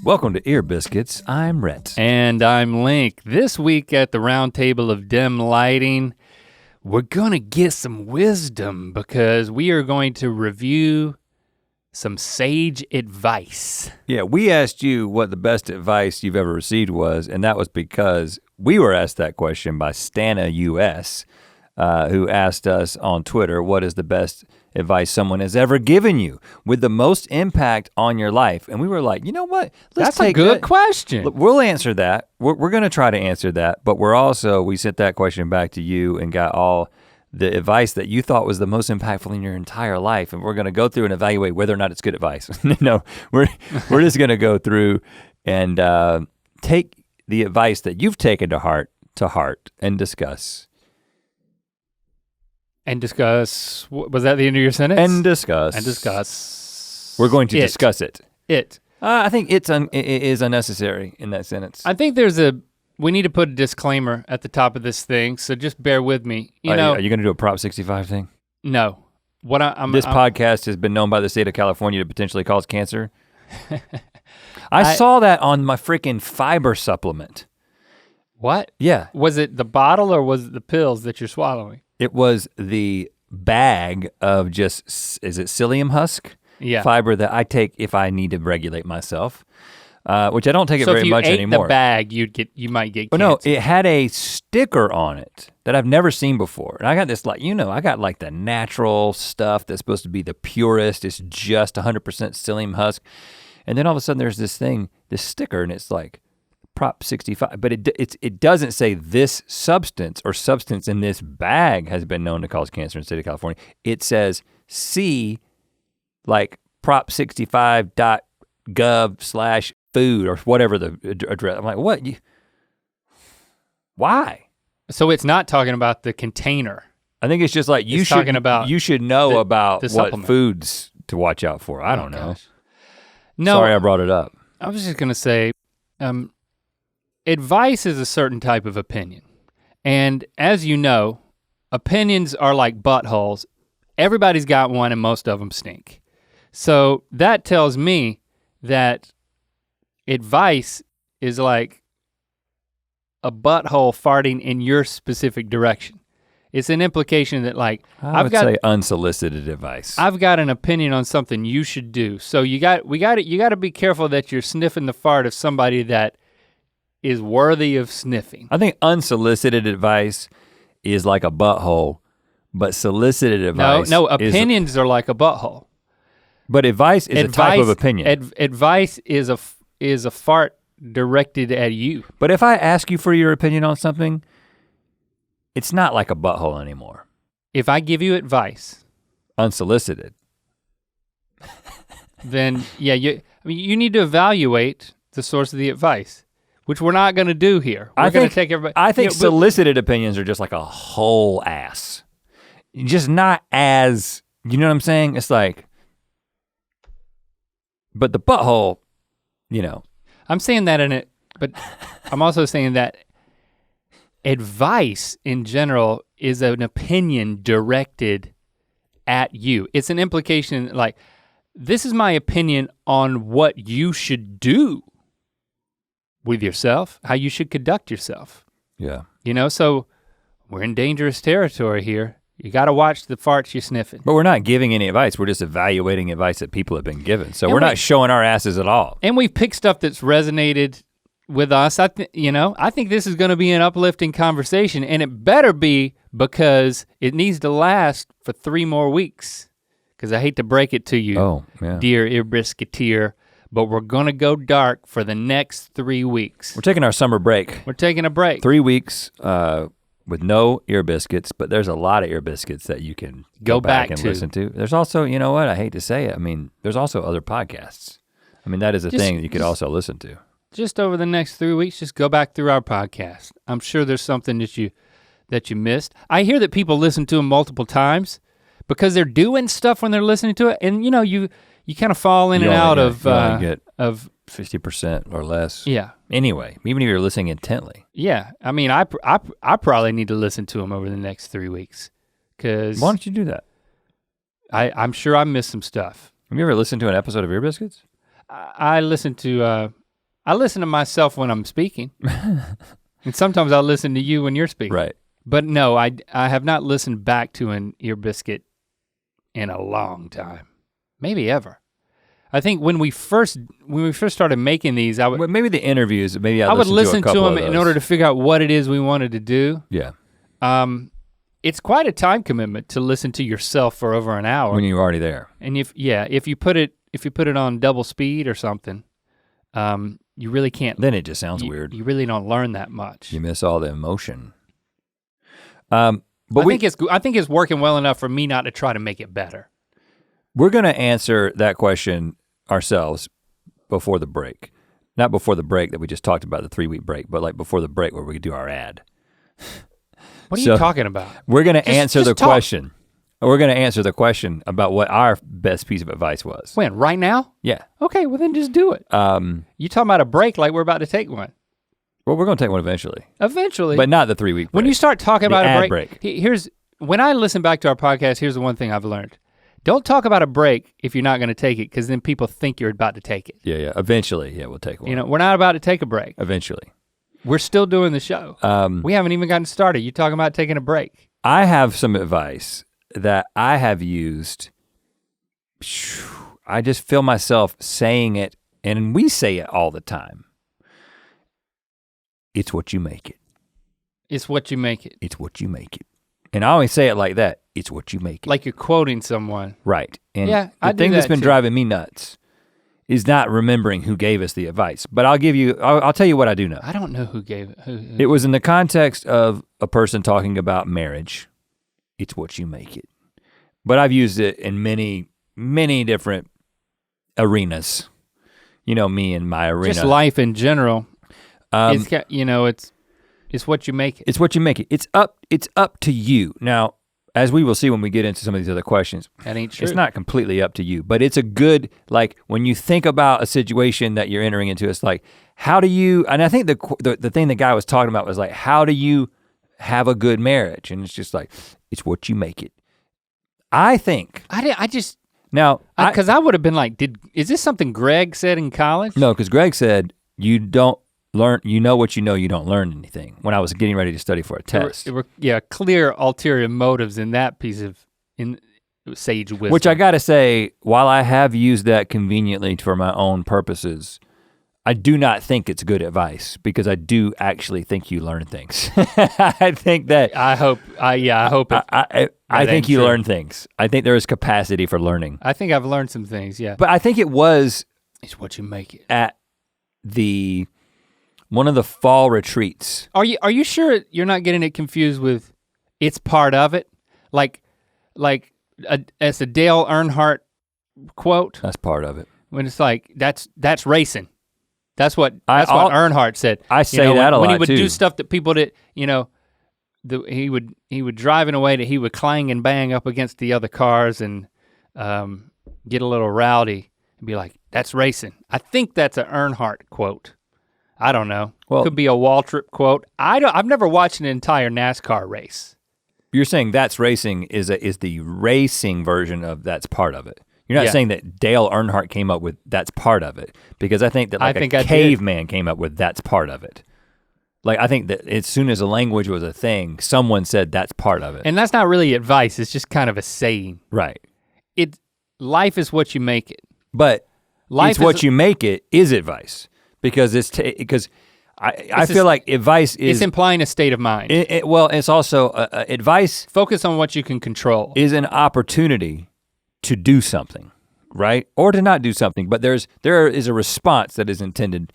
Welcome to Ear Biscuits, I'm Rhett. And I'm Link. This week at the round table of dim lighting, we're gonna get some wisdom because we are going to review some sage advice. Yeah, we asked you what the best advice you've ever received was, and that was because we were asked that question by Stana US, who asked us on Twitter, what is the best advice someone has ever given you with the most impact on your life? And we were like, you know what? That's a good question. We'll answer that. We're gonna try to answer that, but we sent that question back to you and got all the advice that you thought was the most impactful in your entire life. And we're gonna go through and evaluate whether or not it's good advice. No, we're just gonna go through and take the advice that you've taken to heart and discuss. And discuss, was that the end of your sentence? And discuss. We're going to discuss it. I think it is unnecessary in that sentence. I think we need to put a disclaimer at the top of this thing, so just bear with me. Are you gonna do a Prop 65 thing? No. This podcast has been known by the state of California to potentially cause cancer. I saw that on my freaking fiber supplement. What? Yeah. Was it the bottle or was it the pills that you're swallowing? It was the bag of is it psyllium husk? Yeah. Fiber that I take if I need to regulate myself, which I don't take it very much anymore. So if you ate the bag, you might get cancer. No, it had a sticker on it that I've never seen before. And I got this I got like the natural stuff that's supposed to be the purest. It's just 100% psyllium husk. And then all of a sudden there's this sticker and it's like, Prop 65, but it doesn't say this substance or substance in this bag has been known to cause cancer in the state of California. It says see like prop65.gov/food or whatever the address. I'm like, what? Why? So it's not talking about the container. I think it's just like you should know about what foods to watch out for. I don't know. No, sorry I brought it up. I was just gonna say, advice is a certain type of opinion. And as you know, opinions are like buttholes. Everybody's got one and most of them stink. So that tells me that advice is like a butthole farting in your specific direction. It's an implication that like, I would say unsolicited advice. I've got an opinion on something you should do. So you got to be careful that you're sniffing the fart of somebody that is worthy of sniffing. I think unsolicited advice is like a butthole, but solicited advice No, opinions are like a butthole. But advice is a type of opinion. Advice is a fart directed at you. But if I ask you for your opinion on something, it's not like a butthole anymore. If I give you advice, unsolicited, then yeah, you need to evaluate the source of the advice, which we're not gonna do here. We're gonna take everybody. I think solicited opinions are just like a whole ass. Just not as, you know what I'm saying? It's like, but the butthole, I'm saying that but I'm also saying that advice in general is an opinion directed at you. It's an implication like, this is my opinion on what you should do with yourself, how you should conduct yourself. Yeah. So we're in dangerous territory here. You gotta watch the farts you're sniffing. But we're not giving any advice, we're just evaluating advice that people have been given. So we're not showing our asses at all. And we've picked stuff that's resonated with us. I think this is gonna be an uplifting conversation, and it better be, because it needs to last for 3 more weeks. Because I hate to break it to you, dear Ear Biscuiteer, but we're gonna go dark for the next 3 weeks. We're taking our summer break. We're taking a break. 3 weeks with no Ear Biscuits, but there's a lot of Ear Biscuits that you can go back and listen to. There's also, you know what, I hate to say it, there's also other podcasts. That is a thing that you could also listen to. Just over the next 3 weeks, just go back through our podcast. I'm sure there's something that you missed. I hear that people listen to them multiple times because they're doing stuff when they're listening to it, and you kind of fall in and out of 50% or less. Yeah. Anyway, even if you're listening intently. Yeah, I probably need to listen to them over the next 3 weeks, because. Why don't you do that? I'm sure I missed some stuff. Have you ever listened to an episode of Ear Biscuits? I listen to myself when I'm speaking. And sometimes I'll listen to you when you're speaking. Right. But no, I have not listened back to an Ear Biscuit in a long time. Maybe ever. I think when we first started making these, Well, maybe the interviews, maybe I would listen to them in order to figure out what it is we wanted to do. Yeah. It's quite a time commitment to listen to yourself for over an hour. When you're already there. And if you put it on double speed or something, you really can't. Then it just sounds weird. You really don't learn that much. You miss all the emotion. I think it's working well enough for me not to try to make it better. We're gonna answer that question ourselves before the break. Not before the break that we just talked about, the 3-week break, but like before the break where we do our ad. What are you talking about? We're gonna answer the talk. question. We're gonna answer the question about what our best piece of advice was. When, right now? Yeah. Okay, well then just do it. You talking about a break like we're about to take one. Well, we're gonna take one eventually. Eventually. But not the 3-week break. When you start talking about a break. When I listen back to our podcast, here's the one thing I've learned. Don't talk about a break if you're not gonna take it, because then people think you're about to take it. Yeah. Eventually, we'll take one. You know, we're not about to take a break. Eventually. We're still doing the show. We haven't even gotten started. You talking about taking a break. I have some advice that I have used. I just feel myself saying it, and we say it all the time. It's what you make it. It's what you make it. It's what you make it. And I always say it like that. It's what you make it. Like you're quoting someone. Right. And the thing that's been driving me nuts is not remembering who gave us the advice. But I'll tell you what I do know. I don't know who gave it. Who. It was in the context of a person talking about marriage. It's what you make it. But I've used it in many, many different arenas. You know me and my arena. Just life in general. It's what you make it. It's what you make it. It's up to you. Now, as we will see when we get into some of these other questions, that ain't true. It's not completely up to you, but it's a good, like when you think about a situation that you're entering into, it's like, how do you, and I think the thing the guy was talking about was like, how do you have a good marriage? And it's just like, it's what you make it. I think. Now, because I would have been like, is this something Greg said in college? No, because Greg said, you don't learn, you know what you know, you don't learn anything, when I was getting ready to study for a test. There were clear ulterior motives in that piece of sage wisdom. Which I gotta say, while I have used that conveniently for my own purposes, I do not think it's good advice, because I do actually think you learn things. I think that. I hope I think you learn things. I think there is capacity for learning. I think I've learned some things, yeah. But I think it was. It's what you make it. At one of the fall retreats. Are you sure you're not getting it confused with it's part of it? Like as a Dale Earnhardt quote. That's part of it. When it's like, that's racing. That's what Earnhardt said. I say that a lot too. When he would do stuff that people did, he would drive in a way that he would clang and bang up against the other cars and get a little rowdy and be like, that's racing. I think that's an Earnhardt quote. I don't know. Well, could be a Waltrip quote. I've never watched an entire NASCAR race. You're saying that's racing is the racing version of that's part of it. You're not saying that Dale Earnhardt came up with that's part of it, because I think that a caveman came up with that's part of it. Like I think that as soon as a language was a thing, someone said that's part of it. And that's not really advice, it's just kind of a saying. Right. Life is what you make it. But it's what you make it is advice. Because I feel like advice is. It's implying a state of mind. It's also advice. Focus on what you can control. Is an opportunity to do something, right? Or to not do something, but there is a response that is intended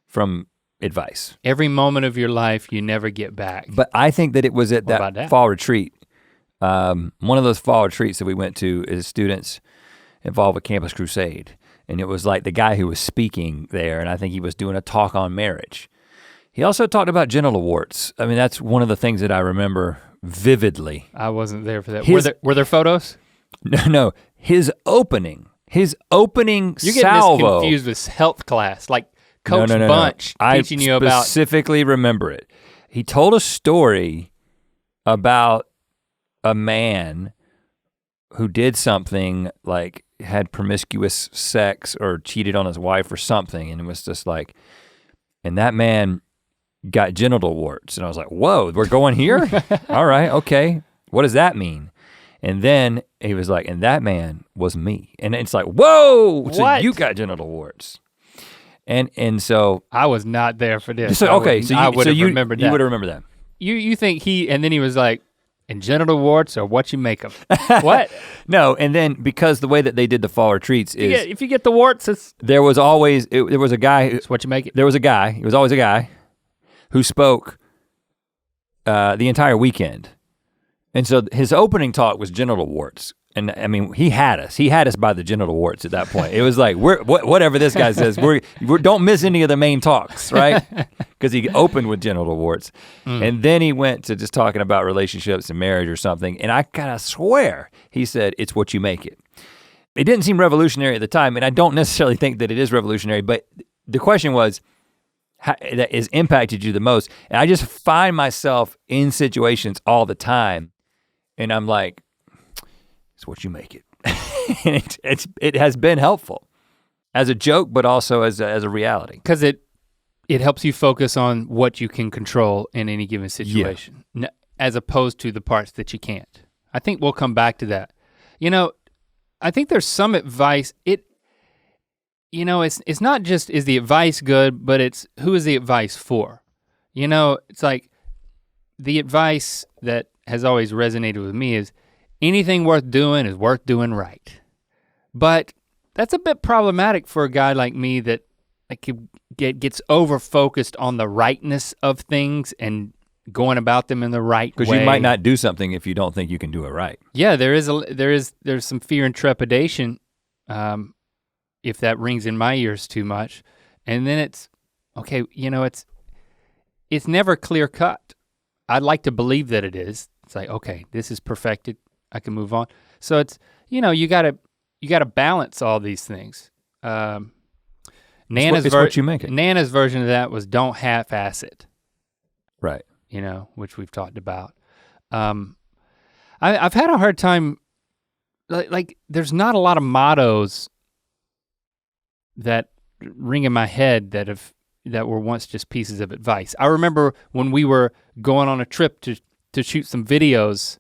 from advice. Every moment of your life you never get back. But I think that it was at that fall retreat. One of those fall retreats that we went to is students involved with Campus Crusade. And it was like the guy who was speaking there, and I think he was doing a talk on marriage. He also talked about genital warts. I mean, that's one of the things that I remember vividly. I wasn't there for that. Were there photos? No, his opening You're getting salvo. this confused with health class, like Coach Bunch teaching you about. I specifically remember it. He told a story about a man who did something like, had promiscuous sex or cheated on his wife or something, and it was just like, and that man got genital warts. And I was like, whoa, we're going here? All right, okay. What does that mean? And then he was like, and that man was me. And it's like, whoa, so you got genital warts. And so I was not there for this. So okay, so you would have remembered that. You would have remembered that. You think and then he was like, and genital warts are what you make them. What? No, and then because the way that they did the fall retreats is if you get the warts, there was always there was a guy. It's what you make it. There was a guy. It was always a guy who spoke the entire weekend, and so his opening talk was genital warts. And I mean, he had us by the genital warts at that point. It was like, whatever this guy says, we don't miss any of the main talks, right? Because he opened with genital warts. And then he went to just talking about relationships and marriage or something. And I kind of swear he said, it's what you make it. It didn't seem revolutionary at the time, and I don't necessarily think that it is revolutionary, but the question was, that has impacted you the most? And I just find myself in situations all the time, and I'm like, it's what you make it. And it has been helpful as a joke, but also as a reality. Because it helps you focus on what you can control in any given situation, as opposed to the parts that you can't. I think we'll come back to that. You know, I think there's some advice. It's not just is the advice good, but it's who is the advice for? You know, it's like the advice that has always resonated with me is, anything worth doing is worth doing right. But that's a bit problematic for a guy like me that gets over-focused on the rightness of things and going about them in the right way. Because you might not do something if you don't think you can do it right. Yeah, there's some fear and trepidation if that rings in my ears too much. And then it's, okay, it's never clear cut. I'd like to believe that it is. It's like, okay, this is perfected. I can move on. So it's, you gotta balance all these things. Nana's what you make it. Nana's version of that was don't half-ass it. Right. Which we've talked about. I've had a hard time, like there's not a lot of mottos that ring in my head that were once just pieces of advice. I remember when we were going on a trip to shoot some videos,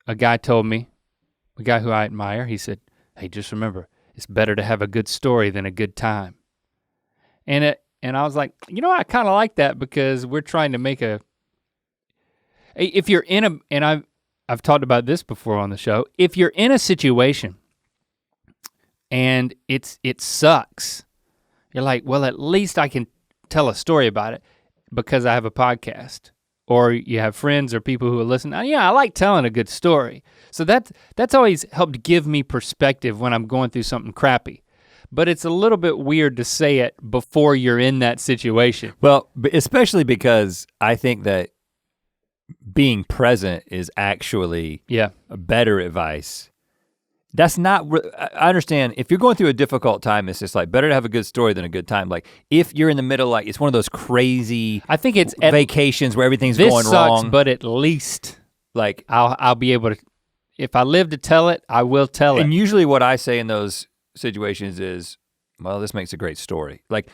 a guy told me, a guy who I admire, he said, hey, just remember, it's better to have a good story than a good time. And I was like, I kind of like that because we're trying to make if you're in and I've talked about this before on the show, if you're in a situation and it sucks, you're like, well, at least I can tell a story about it because I have a podcast. Or you have friends or people who will listen. I like telling a good story. So that's always helped give me perspective when I'm going through something crappy. But it's a little bit weird to say it before you're in that situation. Well, especially because I think that being present is actually a better advice. That's not, I understand, if you're going through a difficult time, it's just like better to have a good story than a good time. Like if you're in the middle, like it's one of those crazy I think it's vacations where everything's going wrong. This sucks, but at least like I'll be able to, if I live to tell it, I will tell it. And usually what I say in those situations is, well, this makes a great story. Like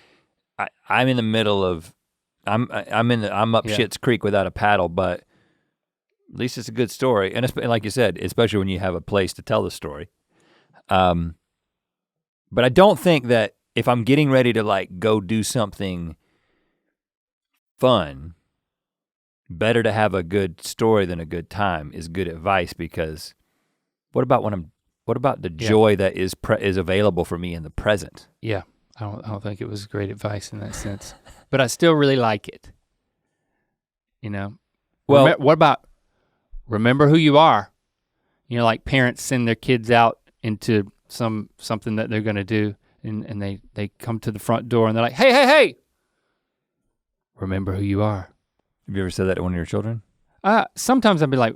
I'm in the middle of, I'm up Schitt's Creek without a paddle, but at least it's a good story. And like you said, especially when you have a place to tell the story. But I don't think that if I'm getting ready to like go do something fun, better to have a good story than a good time is good advice, because what about the joy that is available for me in the present? Yeah, I don't think it was great advice in that sense, but I still really like it. Well, what about remember who you are? Like parents send their kids out into something that they're gonna do, and they come to the front door and they're like, hey, remember who you are. Have you ever said that to one of your children? Sometimes I'd be like,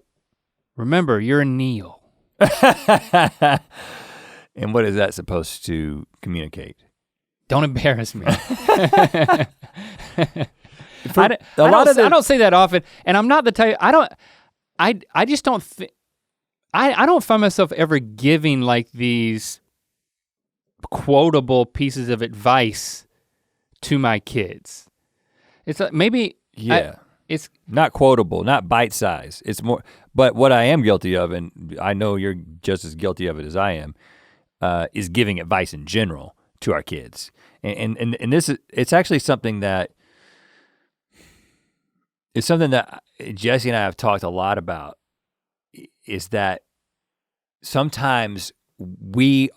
remember, you're Neil. And what is that supposed to communicate? Don't embarrass me. I don't say that often, and I'm not the type, I just don't think, I don't find myself ever giving like these quotable pieces of advice to my kids. It's like maybe it's not quotable, not bite size. It's more, but what I am guilty of, and I know you're just as guilty of it as I am, is giving advice in general to our kids. And this is, it's actually something that, it's something that Jesse and I have talked a lot about, is that sometimes we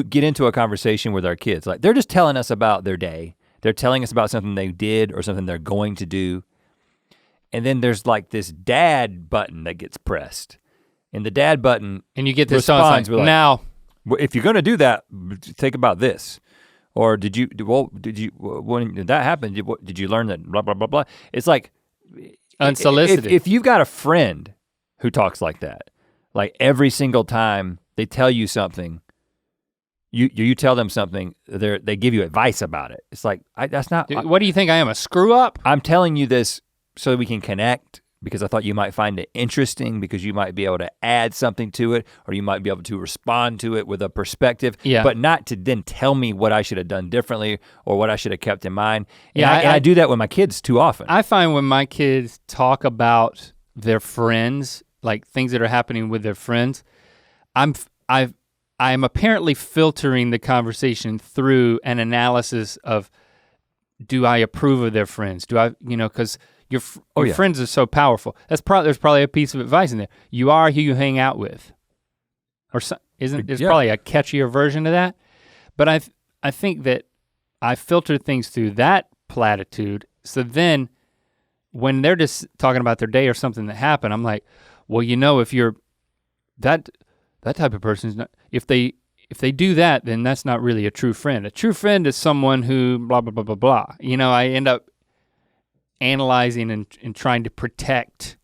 get into a conversation with our kids, like they're just telling us about their day. They're telling us about something they did or something they're going to do. And then there's like this dad button that gets pressed. And the dad button and you get this responds like, with now. Well, if you're gonna do that, think about this. Or when did that happen? Did you learn that blah, blah, blah, blah? It's like, unsolicited. If you've got a friend who talks like that, like every single time they tell you something, you tell them something, they give you advice about it. It's like, that's not. What do you think I am, a screw up? I'm telling you this so that we can connect, because I thought you might find it interesting, because you might be able to add something to it, or you might be able to respond to it with a perspective, but not to then tell me what I should have done differently or what I should have kept in mind. And I do that with my kids too often. I find when my kids talk about their friends, like things that are happening with their friends, I'm apparently filtering the conversation through an analysis of, do I approve of their friends? Do I, because your friends are so powerful. There's probably a piece of advice in there. You are who you hang out with. Or there's probably a catchier version of that. But I think that I filter things through that platitude. So then when they're just talking about their day or something that happened, I'm like, well, if you're that type of person is not, if they do that, then that's not really a true friend. A true friend is someone who blah, blah, blah, blah, blah. I end up analyzing and trying to protect.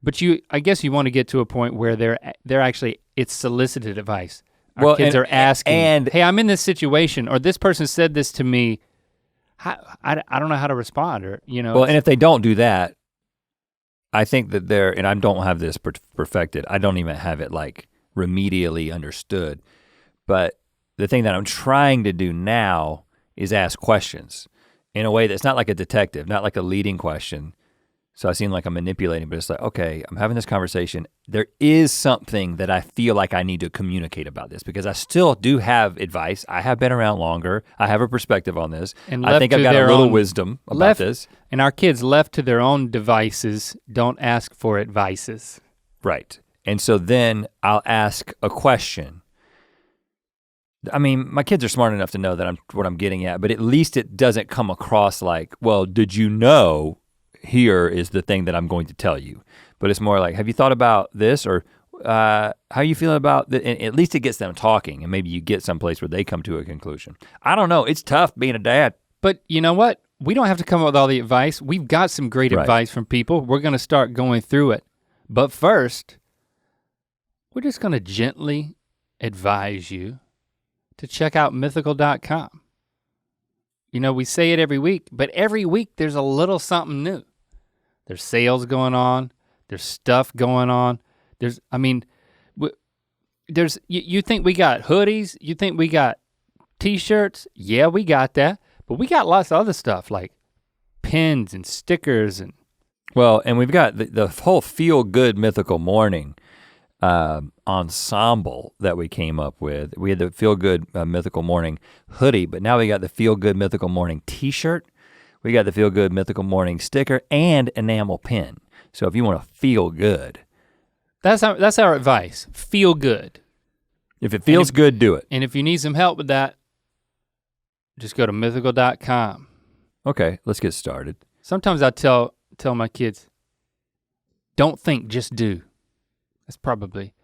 But I guess you want to get to a point where they're actually, it's solicited advice. Our kids are asking, hey, I'm in this situation, or this person said this to me. I don't know how to respond, or Well, and if they don't do that, I think that and I don't have this perfected. I don't even have it like remedially understood. But the thing that I'm trying to do now is ask questions in a way that's not like a detective, not like a leading question. So I seem like I'm manipulating, but it's like, okay, I'm having this conversation. There is something that I feel like I need to communicate about this, because I still do have advice. I have been around longer. I have a perspective on this. And I think I've got a little wisdom about this. And our kids left to their own devices don't ask for advices. Right. And so then I'll ask a question. I mean, my kids are smart enough to know that what I'm getting at, but at least it doesn't come across like, well, did you know? Here is the thing that I'm going to tell you. But it's more like, have you thought about this? Or how are you feeling about that? And at least it gets them talking, and maybe you get someplace where they come to a conclusion. I don't know, it's tough being a dad. But you know what? We don't have to come up with all the advice. We've got some great advice from people. We're gonna start going through it. But first, we're just gonna gently advise you to check out mythical.com. We say it every week, but every week there's a little something new. There's sales going on, there's stuff going on. You think we got hoodies? You think we got t-shirts? Yeah, we got that. But we got lots of other stuff like pins and stickers and. Well, and we've got the whole Feel Good Mythical Morning ensemble that we came up with. We had the Feel Good Mythical Morning hoodie, but now we got the Feel Good Mythical Morning t-shirt. We got the Feel Good Mythical Morning sticker and enamel pin. So if you want to feel good. That's our advice, feel good. If it feels good, do it. And if you need some help with that, just go to mythical.com. Okay, let's get started. Sometimes I tell my kids, don't think, just do. That's probably,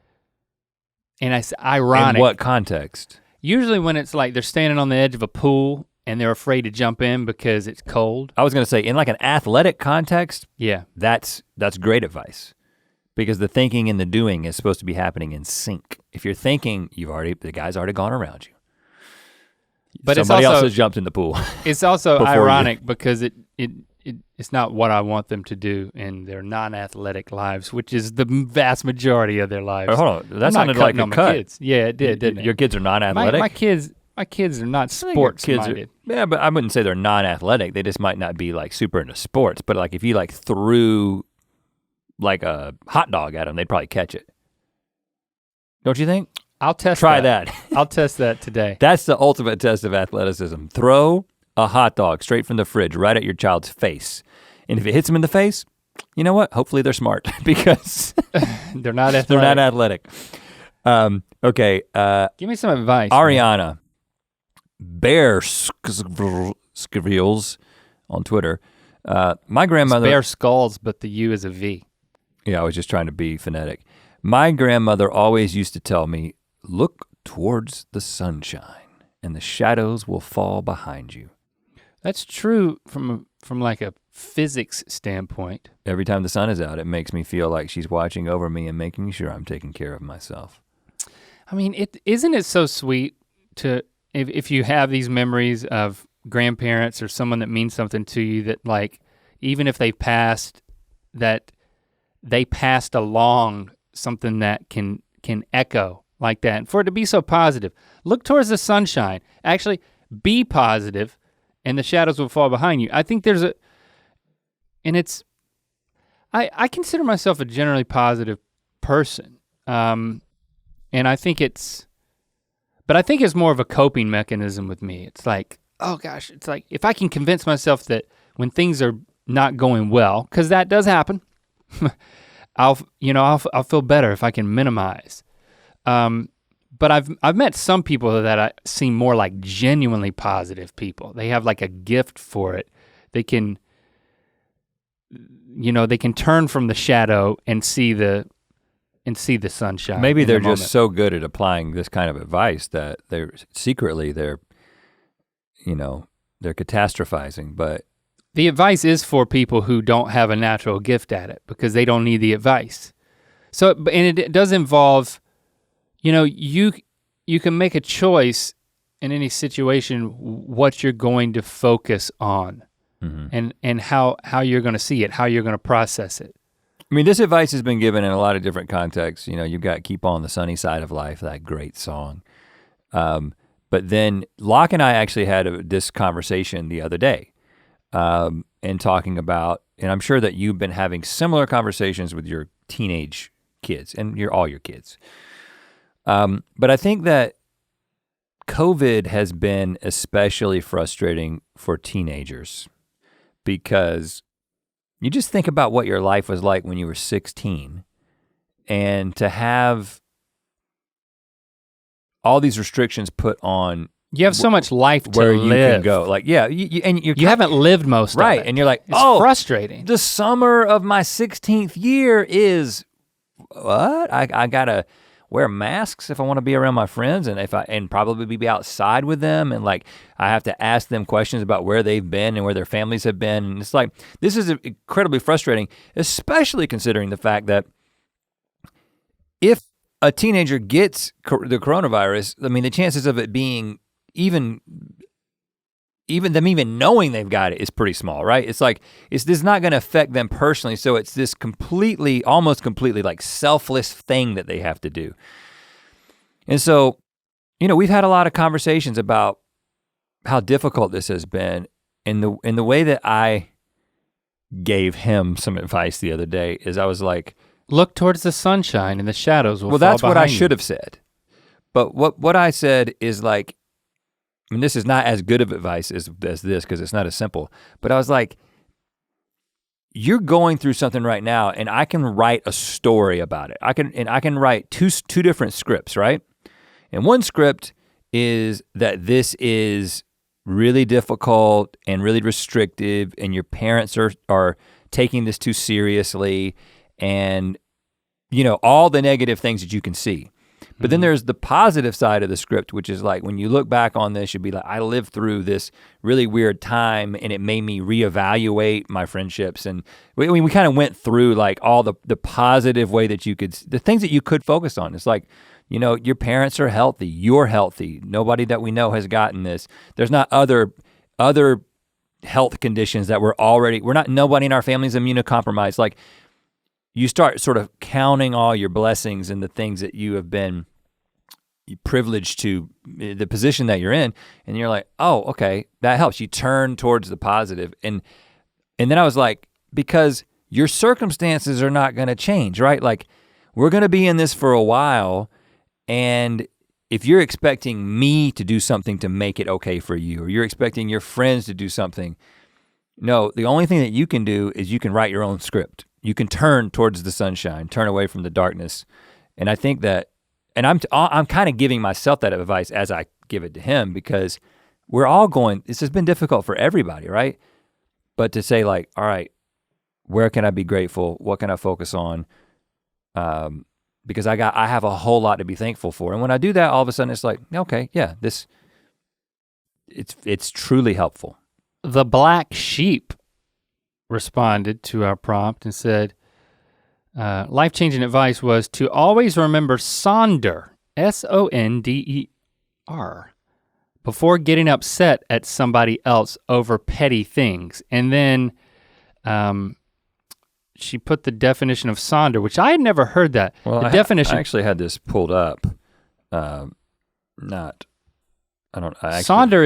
and it's ironic. In what context? Usually when it's like they're standing on the edge of a pool and they're afraid to jump in because it's cold. I was gonna say, in like an athletic context, yeah, that's great advice. Because the thinking and the doing is supposed to be happening in sync. If you're thinking, the guy's already gone around you. But somebody else has jumped in the pool. It's also ironic because it it's not what I want them to do in their non-athletic lives, which is the vast majority of their lives. Hold on, that sounded like a cut. Kids. Yeah, it did, didn't it? Your kids are non-athletic? My kids are not sports-minded. Yeah, but I wouldn't say they're non-athletic. They just might not be like super into sports. But like if you like threw like a hot dog at them, they'd probably catch it. Don't you think? I'll test Try that. I'll test that today. That's the ultimate test of athleticism. Throw a hot dog straight from the fridge right at your child's face. And if it hits them in the face, you know what? Hopefully they're smart because they're not athletic. They're not athletic. Okay. Give me some advice. Ariana Bear Skrills on Twitter. My grandmother. It's Bear Skulls, but the U is a V. Yeah, I was just trying to be phonetic. My grandmother always used to tell me, look towards the sunshine and the shadows will fall behind you. That's true from like a physics standpoint. Every time the sun is out, it makes me feel like she's watching over me and making sure I'm taking care of myself. I mean, isn't it so sweet to, if you have these memories of grandparents or someone that means something to you that like, even if they passed, that they passed along something that can echo like that. And for it to be so positive, look towards the sunshine. Actually, be positive and the shadows will fall behind you. I think there's I consider myself a generally positive person. And I think it's more of a coping mechanism with me. It's like, oh gosh, it's like if I can convince myself that when things are not going well, because that does happen, I'll feel better if I can minimize. But I've met some people that seem more like genuinely positive people. They have like a gift for it. They can turn from the shadow and see the sunshine. Maybe they're just so good at applying this kind of advice that they're catastrophizing, but the advice is for people who don't have a natural gift at it because they don't need the advice. So, and it does involve, you can make a choice in any situation what you're going to focus on and how you're gonna see it, how you're gonna process it. I mean, this advice has been given in a lot of different contexts. You've got Keep On the Sunny Side of Life, that great song. But then Locke and I actually had this conversation the other day and talking about, and I'm sure that you've been having similar conversations with your teenage kids and all your kids. But I think that COVID has been especially frustrating for teenagers because you just think about what your life was like when you were 16 and to have all these restrictions put on. You have so much life to where live. You can go. Like, yeah, you haven't lived most of it. Right, and you're like, it's frustrating. The summer of my 16th year is, what? I gotta wear masks if I wanna be around my friends and probably be outside with them, and like, I have to ask them questions about where they've been and where their families have been. And it's like, this is incredibly frustrating, especially considering the fact that if a teenager gets the coronavirus, I mean, the chances of it being even them even knowing they've got it is pretty small, right? It's like, this is not gonna affect them personally, so it's this almost completely like selfless thing that they have to do. And so, we've had a lot of conversations about how difficult this has been, and the way that I gave him some advice the other day is I was like, look towards the sunshine and the shadows will fall behind you. Well, that's what I you. should have said. But what I said is like, I mean, this is not as good of advice as this because it's not as simple, but I was like, you're going through something right now and I can write a story about it. I can write two different scripts, right? And one script is that this is really difficult and really restrictive and your parents are taking this too seriously and all the negative things that you can see. But then there's the positive side of the script, which is like, when you look back on this, you'll be like, I lived through this really weird time and it made me reevaluate my friendships. And we kind of went through like all the positive way that the things that you could focus on. It's like, your parents are healthy, you're healthy. Nobody that we know has gotten this. There's not other health conditions that nobody in our family's immunocompromised. Like you start sort of counting all your blessings and the things that you have been privileged to, the position that you're in, and you're like, oh, okay, that helps. You turn towards the positive. And then I was like, because your circumstances are not gonna change, right? Like we're gonna be in this for a while, and if you're expecting me to do something to make it okay for you, or you're expecting your friends to do something, no, the only thing that you can do is you can write your own script. You can turn towards the sunshine, turn away from the darkness. And I think that, and I'm kind of giving myself that advice as I give it to him, because we're all going, this has been difficult for everybody, right? But to say like, all right, where can I be grateful? What can I focus on? Because I have a whole lot to be thankful for. And when I do that, all of a sudden it's like, okay, yeah, it's truly helpful. The black sheep responded to our prompt and said, life-changing advice was to always remember sonder, S-O-N-D-E-R, before getting upset at somebody else over petty things. And then she put the definition of sonder, which I had never heard that. Well, I actually had this pulled up. Sonder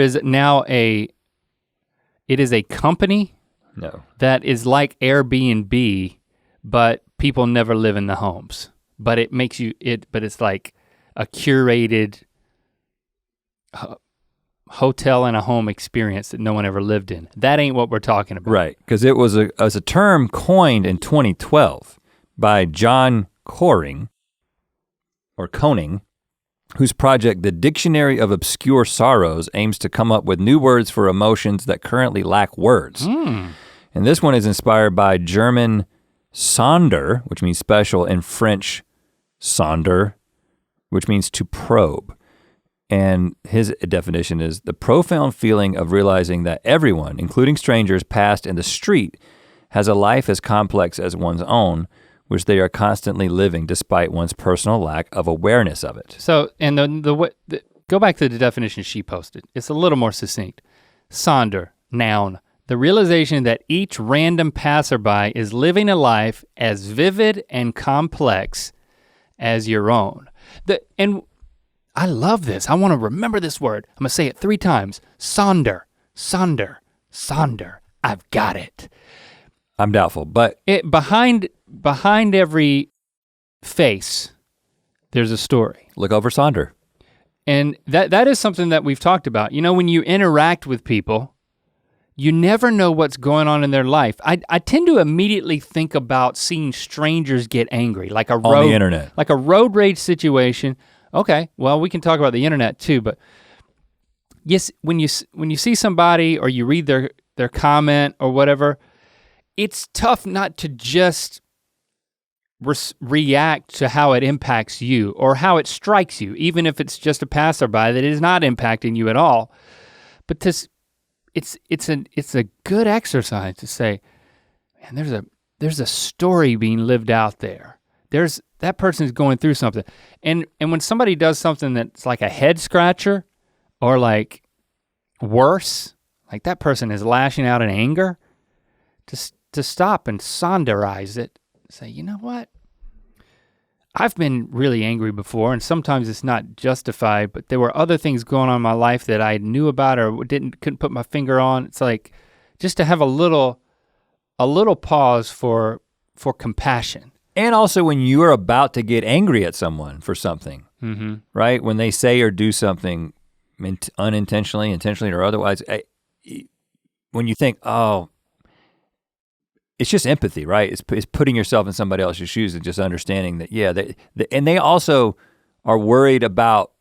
is now it is a company that is like Airbnb, but people never live in the homes. But it makes but it's like a curated hotel and a home experience that no one ever lived in. That ain't what we're talking about. Right, because it was a term coined in 2012 by John Koning, whose project, The Dictionary of Obscure Sorrows, aims to come up with new words for emotions that currently lack words. And this one is inspired by German sonder, which means special, and French sonder, which means to probe. And his definition is the profound feeling of realizing that everyone, including strangers passed in the street, has a life as complex as one's own, which they are constantly living despite one's personal lack of awareness of it. So, and go back to the definition she posted. It's a little more succinct. Sonder, noun, the realization that each random passerby is living a life as vivid and complex as your own. And I love this. I want to remember this word. I'm gonna say it 3 times. Sonder, sonder, sonder. I've got it. I'm doubtful, but behind every face, there's a story. Look over sonder. And that is something that we've talked about. You know, when you interact with people, you never know what's going on in their life. I tend to immediately think about seeing strangers get angry, like on the internet, like a road rage situation. Okay, well, we can talk about the internet too, but yes, when you see somebody or you read their comment or whatever, it's tough not to just react to how it impacts you or how it strikes you, even if it's just a passerby that is not impacting you at all. But it's a good exercise to say, man, there's a story being lived out there. That person's going through something. And when somebody does something that's like a head scratcher or like worse, like that person is lashing out in anger, to stop and sonderize it, say, you know what? I've been really angry before, and sometimes it's not justified, but there were other things going on in my life that I knew about or couldn't put my finger on. It's like just to have a little pause for compassion. And also when you are about to get angry at someone for something, right? When they say or do something unintentionally, intentionally, or otherwise, when you think, oh, it's just empathy, right? It's putting yourself in somebody else's shoes and just understanding that, yeah, and they also are worried about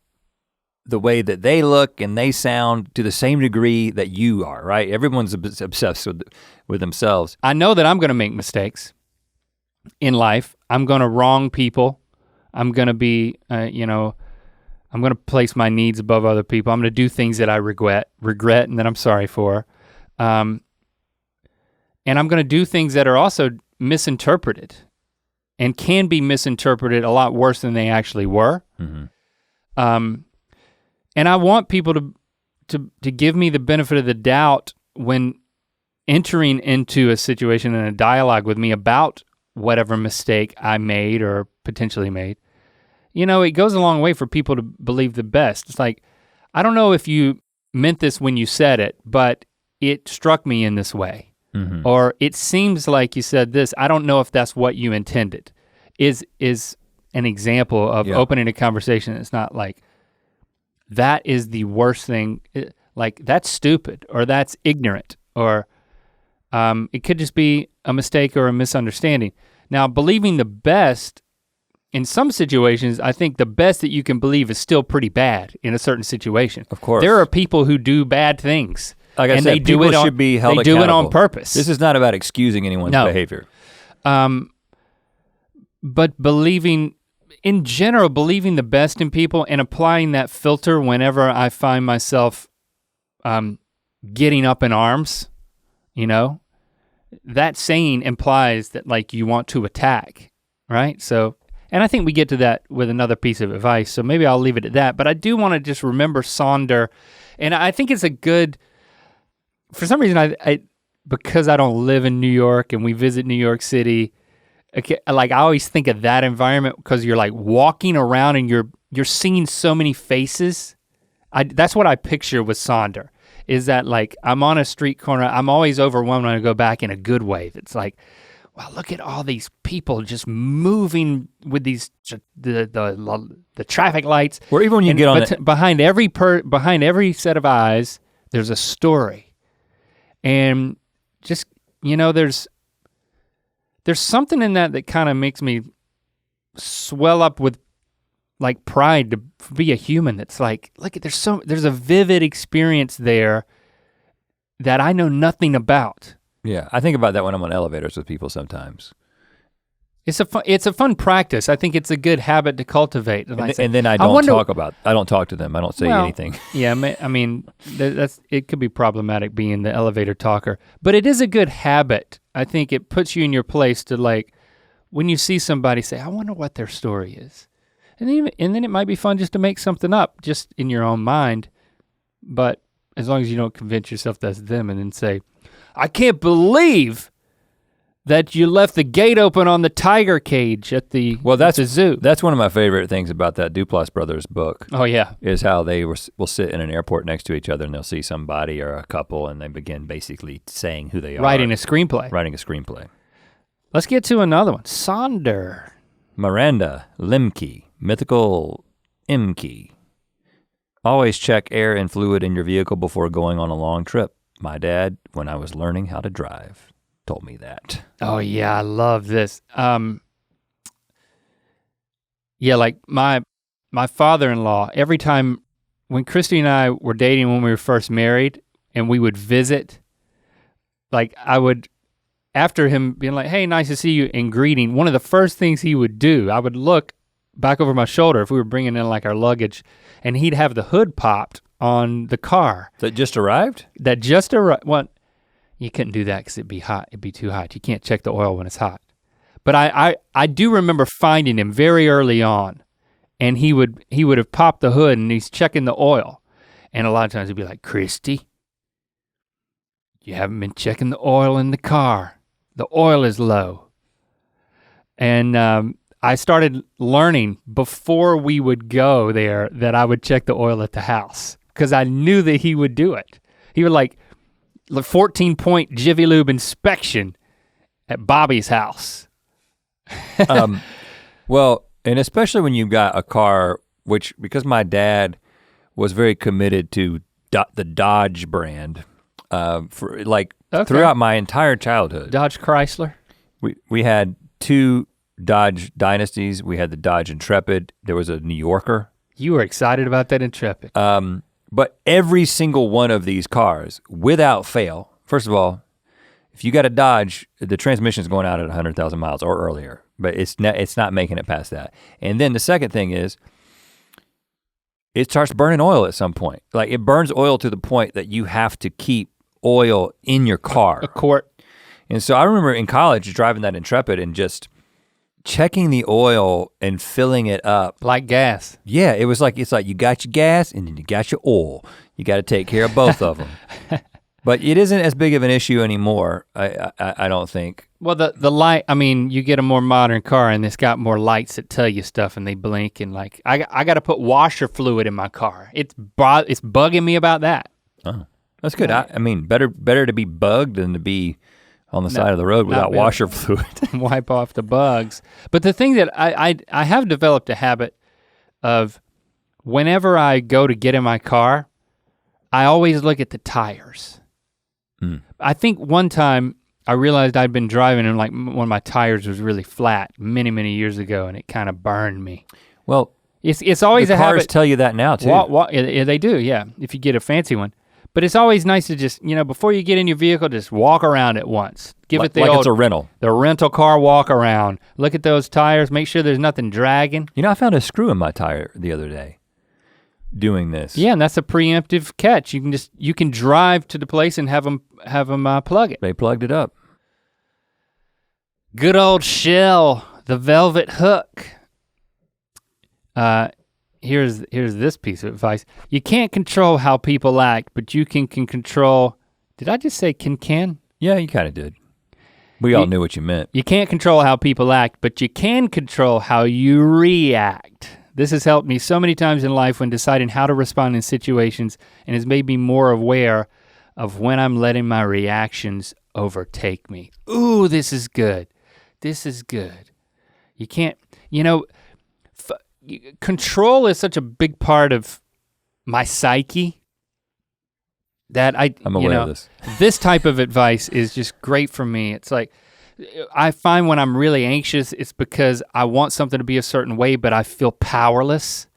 the way that they look and they sound to the same degree that you are, right? Everyone's obsessed with themselves. I know that I'm gonna make mistakes in life. I'm gonna wrong people. I'm gonna be, I'm gonna place my needs above other people. I'm gonna do things that I regret and that I'm sorry for. And I'm gonna do things that are also misinterpreted and can be misinterpreted a lot worse than they actually were. And I want people to give me the benefit of the doubt when entering into a situation and a dialogue with me about whatever mistake I made or potentially made, you know, it goes a long way for people to believe the best. It's like, I don't know if you meant this when you said it, but it struck me in this way. Mm-hmm. Or it seems like you said this, I don't know if that's what you intended. Is an example of opening a conversation. It's not like, that is the worst thing, like that's stupid, or that's ignorant, or it could just be a mistake or a misunderstanding. Now, believing the best, in some situations, I think the best that you can believe is still pretty bad in a certain situation. Of course. There are people who do bad things. Like I said, people should be held accountable. They do it on purpose. This is not about excusing anyone's behavior. But in general, believing the best in people and applying that filter whenever I find myself getting up in arms, you know, that saying implies that like you want to attack, right? So, and I think we get to that with another piece of advice, so maybe I'll leave it at that, but I do wanna just remember sonder, and I think it's a good, for some reason I because I don't live in New York and we visit New York City, okay, like I always think of that environment because you're like walking around and you're seeing so many faces. That's what I picture with sonder, is that like I'm on a street corner, I'm always overwhelmed when I go back in a good way. It's like, wow, look at all these people just moving with these the traffic lights. Or even when you get on behind every set of eyes, there's a story. And just, you know, there's something in that kind of makes me swell up with like pride to be a human. That's like, look, there's a vivid experience there that I know nothing about. Yeah, I think about that when I'm on elevators with people sometimes. It's a fun practice. I think it's a good habit to cultivate. And then I don't talk to them. I don't say anything. Yeah, I mean, it could be problematic being the elevator talker, but it is a good habit. I think it puts you in your place to like, when you see somebody say, I wonder what their story is. And then it might be fun just to make something up just in your own mind, but as long as you don't convince yourself that's them and then say, I can't believe that you left the gate open on the tiger cage at the zoo. That's one of my favorite things about that Duplass Brothers book. Oh yeah. Is how they will sit in an airport next to each other and they'll see somebody or a couple and they begin basically saying who they are. Writing a screenplay. Let's get to another one, sonder. Miranda Lemke, Mythical Imke. Always check air and fluid in your vehicle before going on a long trip. My dad, when I was learning how to drive, told me that. Oh yeah, I love this. Yeah, like my father-in-law, every time when Christy and I were dating when we were first married and we would visit, like I would, after him being like, hey, nice to see you, and greeting, one of the first things he would do, I would look back over my shoulder if we were bringing in like our luggage, and he'd have the hood popped on the car. That just arrived? That just arrived. Well, you couldn't do that because it'd be hot, it'd be too hot. You can't check the oil when it's hot. But I do remember finding him very early on, and he would have popped the hood and he's checking the oil. And a lot of times he'd be like, Christy, you haven't been checking the oil in the car. The oil is low. And I started learning before we would go there that I would check the oil at the house because I knew that he would do it. He would like 14-point Jiffy Lube inspection at Bobby's house. Well, and especially when you've got a car, which because my dad was very committed to the Dodge brand for like throughout my entire childhood. Dodge Chrysler? We had two Dodge Dynasties. We had the Dodge Intrepid. There was a New Yorker. You were excited about that Intrepid. But every single one of these cars, without fail, first of all, if you got a Dodge, the transmission's going out at 100,000 miles or earlier, but it's not making it past that. And then the second thing is, it starts burning oil at some point. Like it burns oil to the point that you have to keep oil in your car. A quart. And so I remember in college driving that Intrepid and just checking the oil and filling it up. Like gas. Yeah, it's like you got your gas and then you got your oil. You gotta take care of both of them. But it isn't as big of an issue anymore, I don't think. Well, the light, I mean, you get a more modern car and it's got more lights that tell you stuff and they blink and like, I gotta put washer fluid in my car. It's bugging me about that. Oh, that's good. I mean, better to be bugged than to be on the side of the road without washer fluid. Wipe off the bugs. But the thing that I have developed a habit of whenever I go to get in my car, I always look at the tires. I think one time I realized I'd been driving and like one of my tires was really flat many years ago and it kind of burned me. Well, it's always a habit. Cars tell you that now too. Yeah, they do, yeah, if you get a fancy one. But it's always nice to just, before you get in your vehicle, just walk around it once. Give it the old, it's a rental. The rental car walk around. Look at those tires, make sure there's nothing dragging. I found a screw in my tire the other day doing this. Yeah, and that's a preemptive catch. You can drive to the place and have them plug it. They plugged it up. Good old Shell, the velvet hook. Here's this piece of advice. You can't control how people act, but you can control, did I just say can? Yeah, you kind of did. We all knew what you meant. You can't control how people act, but you can control how you react. This has helped me so many times in life when deciding how to respond in situations and has made me more aware of when I'm letting my reactions overtake me. Ooh, this is good. This is good. You can't, control is such a big part of my psyche that I'm aware of this. This type of advice is just great for me. It's like, I find when I'm really anxious, it's because I want something to be a certain way, but I feel powerless.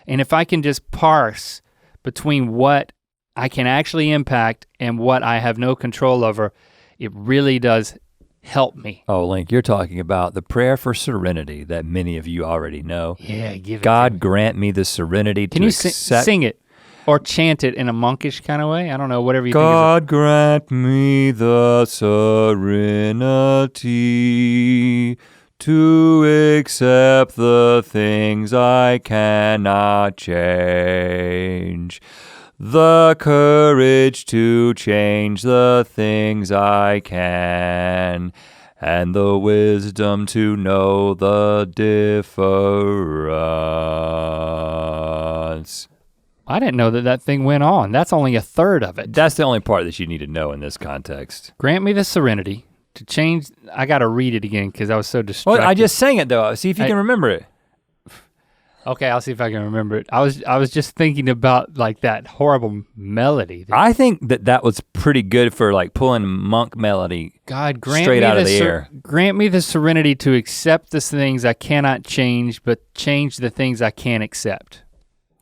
And if I can just parse between what I can actually impact and what I have no control over, it really does help me. Oh, Link, you're talking about the prayer for serenity that many of you already know. Yeah, give it. God grant me the serenity to accept. Can you sing it? Or chant it in a monkish kind of way? I don't know, whatever you think. God grant me the serenity to accept the things I cannot change, the courage to change the things I can, and the wisdom to know the difference. I didn't know that thing went on. That's only a third of it. That's the only part that you need to know in this context. Grant me the serenity to change. I gotta read it again because I was so distracted. Well, I just sang it though. See if you can remember it. Okay, I'll see if I can remember it. I was just thinking about like that horrible melody. I think that was pretty good for like pulling monk melody. God, grant straight me out of the air. Grant me the serenity to accept the things I cannot change, but change the things I can accept.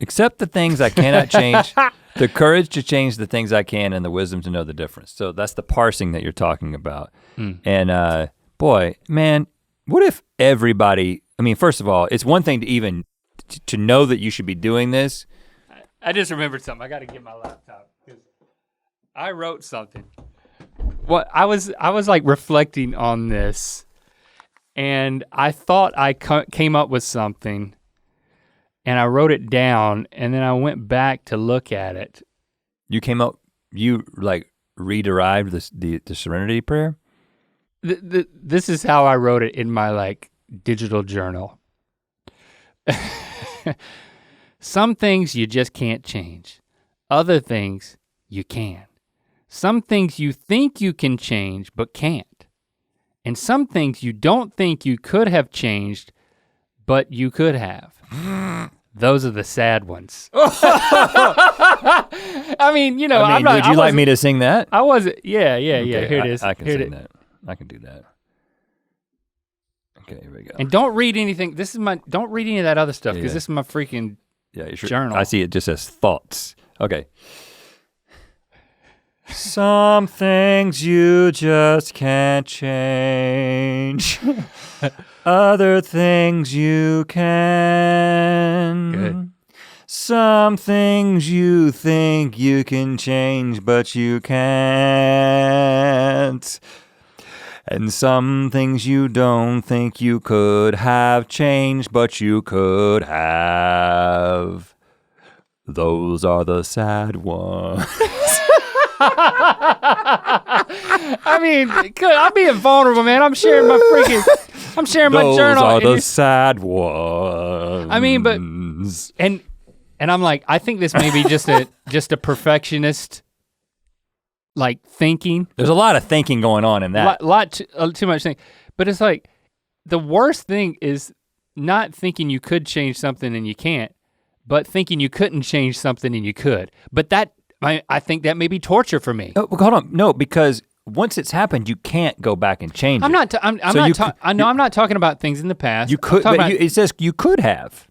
Accept the things I cannot change, the courage to change the things I can, and the wisdom to know the difference. So that's the parsing that you're talking about. And boy, man, what if everybody, first of all, it's one thing to even, to know that you should be doing this. I just remembered something. I gotta get my laptop, because I wrote something. Well, I was like reflecting on this, and I thought I came up with something, and I wrote it down, and then I went back to look at it. You like re-derived the serenity prayer? This is how I wrote it in my like digital journal. Some things you just can't change. Other things you can. Some things you think you can change but can't. And some things you don't think you could have changed but you could have. Those are the sad ones. I mean, would you like me to sing that? I wasn't, yeah, here it is. I can sing that. I can do that. Okay, here we go. And don't read anything, don't read any of that other stuff, because Yeah. this is my freaking sure. journal. I see it just says thoughts. Okay. Some things you just can't change. Other things you can. Good. Some things you think you can change, but you can't. And some things you don't think you could have changed, but you could have. Those are the sad ones. I mean, I'm being vulnerable, man. I'm sharing my my journal. Those are the sad ones. I mean, but and I'm like, I think this may be just a perfectionist like thinking. There's a lot of thinking going on in that. Too much thinking. But it's like the worst thing is not thinking you could change something and you can't, but thinking you couldn't change something and you could. But that I think that may be torture for me. Oh, hold on, no, because once it's happened, you can't go back and change it. I'm not talking about things in the past. You could, but it says you could have.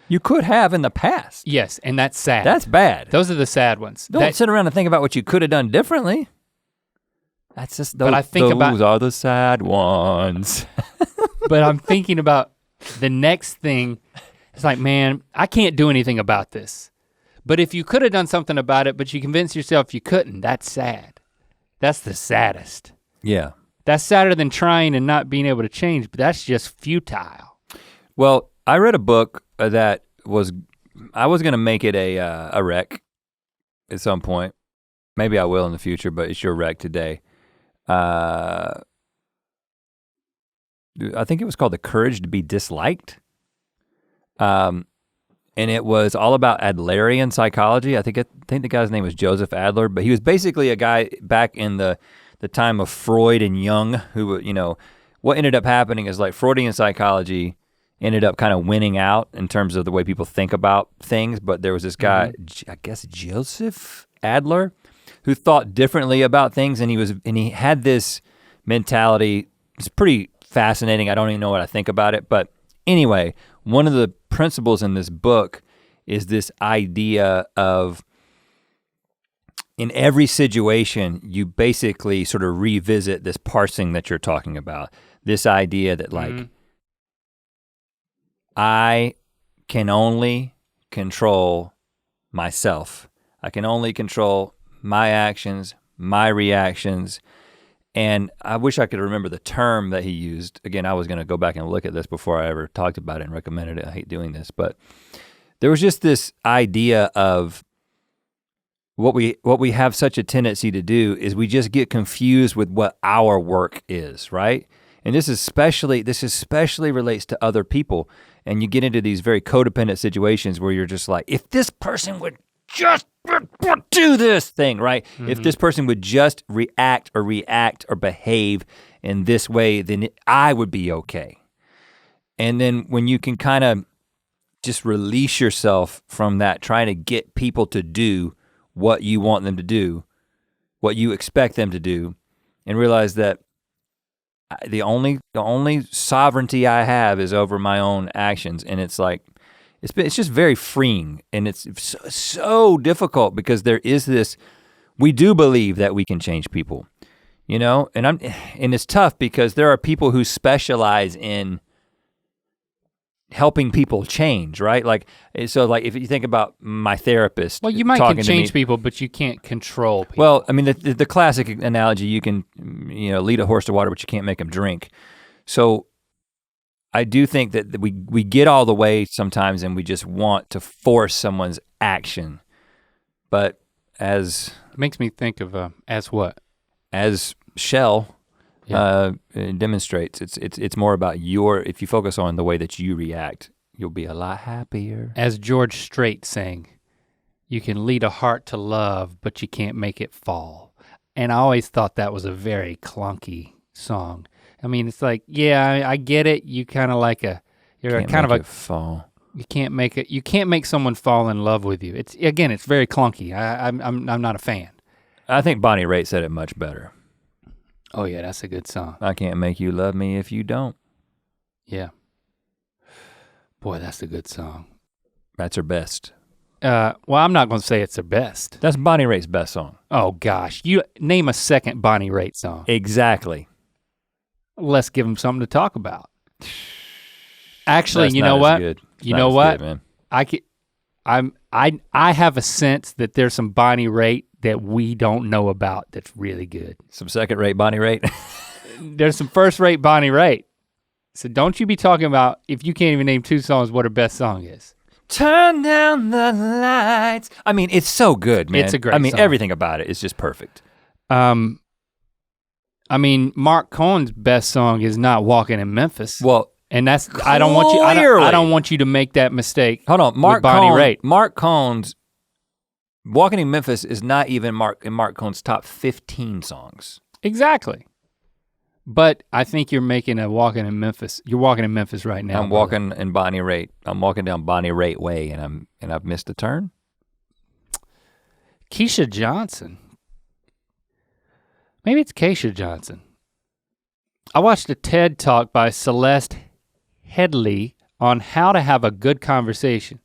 You could have in the past. Yes, and that's sad. That's bad. Those are the sad ones. Don't sit around and think about what you could have done differently. That's just those, but I think those are the sad ones. But I'm thinking about the next thing. It's like, man, I can't do anything about this. But if you could have done something about it, but you convinced yourself you couldn't, that's sad. That's the saddest. Yeah. That's sadder than trying and not being able to change, but that's just futile. Well, I read a book that I was gonna make it a rec at some point. Maybe I will in the future, but it's your rec today. I think it was called The Courage to be Disliked. And it was all about Adlerian psychology. I think the guy's name was Joseph Adler, but he was basically a guy back in the time of Freud and Jung who, what ended up happening is like Freudian psychology ended up kind of winning out in terms of the way people think about things, but there was this guy, I guess Joseph Adler, who thought differently about things, and he had this mentality. It's pretty fascinating. I don't even know what I think about it, but anyway, one of the principles in this book is this idea of in every situation, you basically sort of revisit this parsing that you're talking about. This idea that like, I can only control myself. I can only control my actions, my reactions, and I wish I could remember the term that he used. Again, I was gonna go back and look at this before I ever talked about it and recommended it. I hate doing this, but there was just this idea of what we have such a tendency to do is we just get confused with what our work is, right? And this especially relates to other people, and you get into these very codependent situations where you're just like, if this person would just do this thing, right? Mm-hmm. If this person would just react or behave in this way, then I would be okay. And then when you can kind of just release yourself from that, trying to get people to do what you want them to do, what you expect them to do, and realize that the only sovereignty I have is over my own actions, and it's like, it's just very freeing, and it's so difficult because there is this, we do believe that we can change people, and it's tough because there are people who specialize in helping people change, right? Like, so like if you think about my therapist. Well, you might can change people, but you can't control people. Well, I mean, the classic analogy, you can, lead a horse to water, but you can't make him drink. So I do think that we get all the way sometimes and we just want to force someone's action. But it makes me think of as what? As Shell demonstrates, it's more about if you focus on the way that you react, you'll be a lot happier. As George Strait sang, you can lead a heart to love, but you can't make it fall. And I always thought that was a very clunky song. I mean, it's like, yeah, I get it. You kind of like fall. You can't make someone fall in love with you. It's very clunky. I'm not a fan. I think Bonnie Raitt said it much better. Oh yeah, that's a good song. I can't make you love me if you don't. Yeah. Boy, that's a good song. That's her best. Well, I'm not gonna say it's her best. That's Bonnie Raitt's best song. Oh gosh, you name a second Bonnie Raitt song. Exactly. Let's give them something to talk about. Actually, you know what? You know what? Man. I have a sense that there's some Bonnie Raitt that we don't know about that's really good. Some second-rate Bonnie Raitt? There's some first-rate Bonnie Raitt. So don't you be talking about, if you can't even name two songs, what her best song is. Turn down the lights. I mean, it's so good, man. It's a great I mean, song. everything about it is just perfect. I mean, Mark Cohen's best song is not "Walking in Memphis." Well, and that's clearly. I don't want you to make that mistake. Hold on, with Bonnie Raitt. Mark Cohen's "Walking in Memphis" is not even in Mark Cohen's top 15 songs. Exactly. But I think you're making a walking in Memphis. You're walking in Memphis right now. I'm walking in Bonnie Raitt. I'm walking down Bonnie Raitt Way, and I've missed a turn. Keisha Johnson. Maybe it's Keisha Johnson. I watched a TED Talk by Celeste Headley on how to have a good conversation.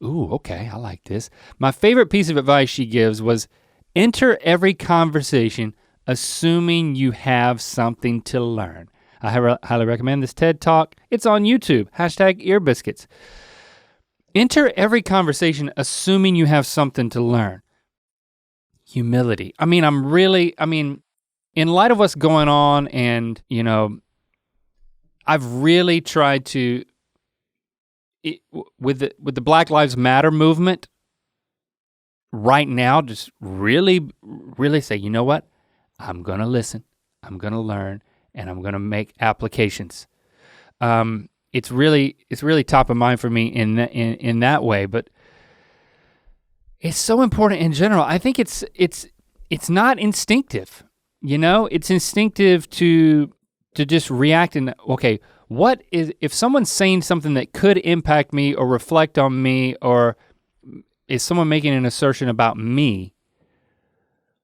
Ooh, okay, I like this. My favorite piece of advice she gives was enter every conversation assuming you have something to learn. I highly recommend this TED Talk. It's on YouTube, #Ear Biscuits. Enter every conversation assuming you have something to learn. Humility. I mean, in light of what's going on and, I've really tried to, with the Black Lives Matter movement right now, just really, really say, you know what? I'm gonna listen, I'm gonna learn, and I'm gonna make applications. It's really top of mind for me in that way, but it's so important in general. I think it's not instinctive, It's instinctive to just react and, okay, what is, if someone's saying something that could impact me or reflect on me, or is someone making an assertion about me?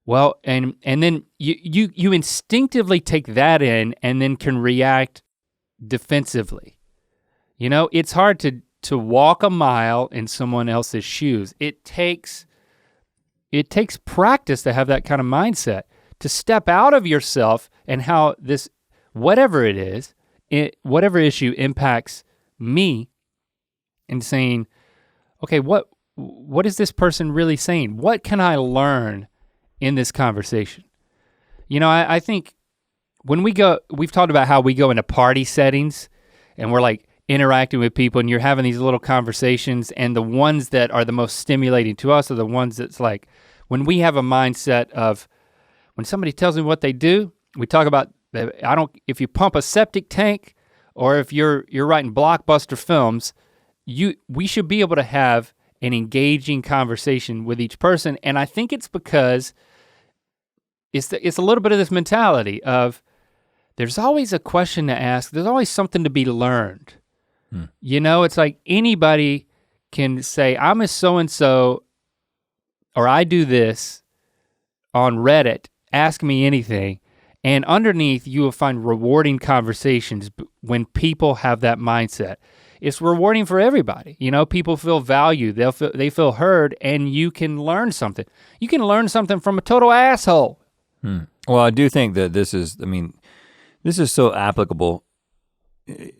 Well, and then you instinctively take that in and then can react defensively. It's hard to walk a mile in someone else's shoes. It takes practice to have that kind of mindset, to step out of yourself and how this, whatever it is, whatever issue impacts me, and saying, okay, what is this person really saying? What can I learn in this conversation? I think when we've talked about how we go into party settings and we're like interacting with people and you're having these little conversations, and the ones that are the most stimulating to us are the ones that's like, when we have a mindset of, when somebody tells me what they do, we talk about, if you pump a septic tank or if you're writing blockbuster films, we should be able to have an engaging conversation with each person. And I think it's because it's a little bit of this mentality of, there's always a question to ask, there's always something to be learned. It's like anybody can say, I'm a so-and-so, or I do this on Reddit, ask me anything. And underneath you will find rewarding conversations when people have that mindset. It's rewarding for everybody. People feel valued, they feel heard, and you can learn something. You can learn something from a total asshole. Well, I do think that this is so applicable.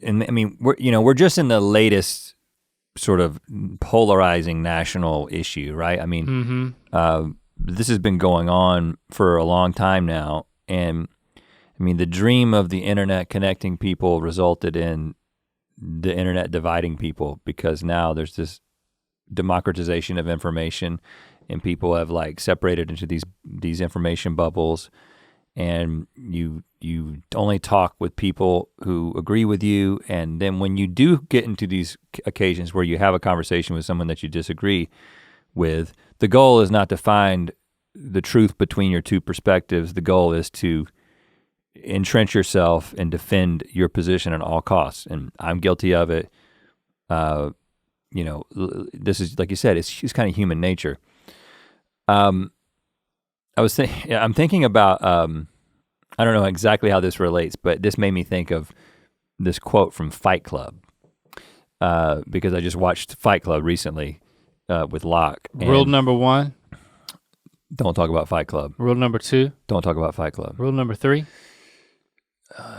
And we're just in the latest sort of polarizing national issue, right? This has been going on for a long time now. And the dream of the internet connecting people resulted in the internet dividing people, because now there's this democratization of information and people have like separated into these information bubbles, and you only talk with people who agree with you. And then when you do get into these occasions where you have a conversation with someone that you disagree with, the goal is not to find the truth between your two perspectives. The goal is to entrench yourself and defend your position at all costs. And I'm guilty of it. This is, like you said, it's kind of human nature. I'm thinking about, I don't know exactly how this relates, but this made me think of this quote from Fight Club, because I just watched Fight Club recently with Locke. Rule number 1. Don't talk about Fight Club. Rule number 2. Don't talk about Fight Club. Rule number 3.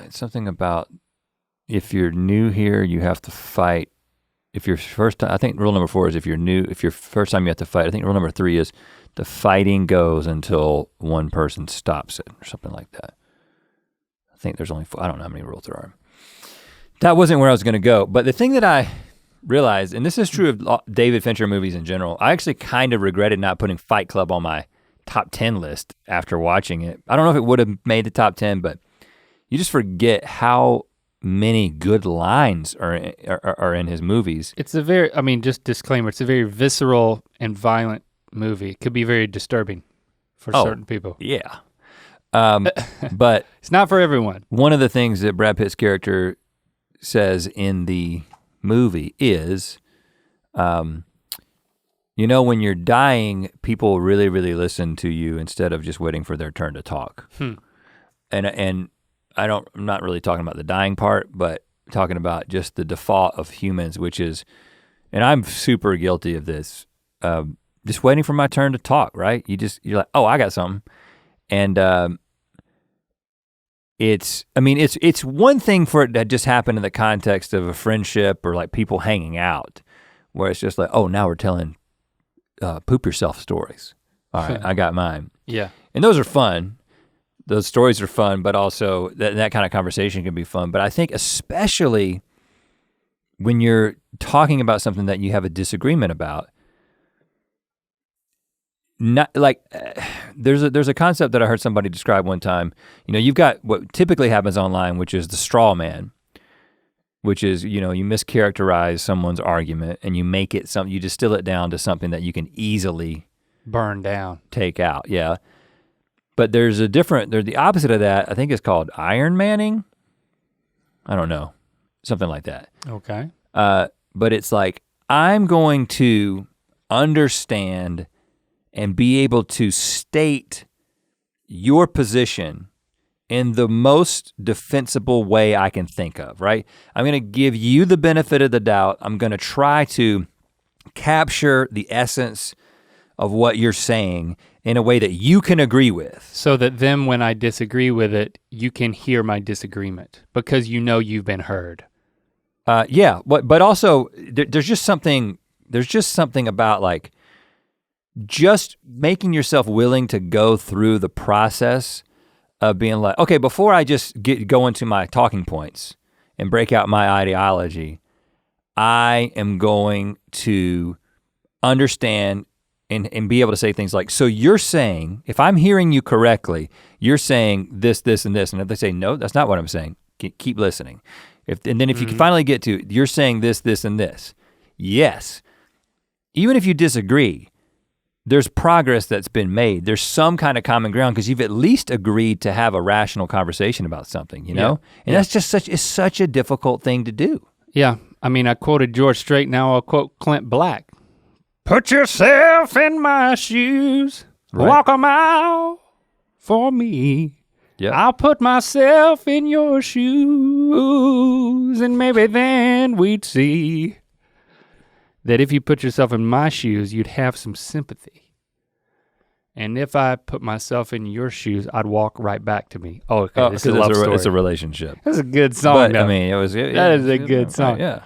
It's something about, if you're new here, you have to fight. If you're first time, I think rule number 4 is if you're first time you have to fight. I think rule number 3 is the fighting goes until one person stops it, or something like that. I think there's only 4, I don't know how many rules there are. That wasn't where I was gonna go, but the thing that realize, and this is true of David Fincher movies in general, I actually kind of regretted not putting Fight Club on my top 10 list after watching it. I don't know if it would have made the top 10, but you just forget how many good lines are in his movies. It's a very, I mean, just disclaimer, it's a very visceral and violent movie. It could be very disturbing for certain people. Yeah. But it's not for everyone. One of the things that Brad Pitt's character says in the movie is, you know, when you're dying, people really, really listen to you instead of just waiting for their turn to talk. And I'm not really talking about the dying part, but talking about just the default of humans, which is, and I'm super guilty of this, just waiting for my turn to talk, right? You're like, oh, I got something. And it's one thing for it to just happen in the context of a friendship or like people hanging out, where it's just like, oh, now we're telling poop yourself stories. All right, I got mine. Yeah. And those are fun. Those stories are fun, but also that kind of conversation can be fun. But I think especially when you're talking about something that you have a disagreement about, not like there's a concept that I heard somebody describe one time. You know, you've got what typically happens online, which is the straw man, which is, you know, you mischaracterize someone's argument and you make it you distill it down to something that you can easily burn down, take out. Yeah. But there's the opposite of that. I think it's called Iron Manning. I don't know, something like that. Okay. But it's like, I'm going to understand and be able to state your position in the most defensible way I can think of, right? I'm gonna give you the benefit of the doubt. I'm gonna try to capture the essence of what you're saying in a way that you can agree with. So that then when I disagree with it, you can hear my disagreement because you know you've been heard. Yeah, but also there's just something about like, just making yourself willing to go through the process of being like, okay, before I just go into my talking points and break out my ideology, I am going to understand and be able to say things like, so you're saying, if I'm hearing you correctly, you're saying this, this, and this. And if they say, no, that's not what I'm saying, keep listening. And then if you can finally get to, you're saying this, this, and this. Yes, even if you disagree, there's progress that's been made. There's some kind of common ground because you've at least agreed to have a rational conversation about something, you know? Yeah. And that's just such a difficult thing to do. Yeah, I mean, I quoted George Strait, now I'll quote Clint Black. Put yourself in my shoes, walk a mile for me. Yeah. I'll put myself in your shoes and maybe then we'd see that if you put yourself in my shoes, you'd have some sympathy. And if I put myself in your shoes, I'd walk right back to me. Oh, okay, this is a love story. It's a relationship. That's a good song, but, I mean, that is a good song. Yeah.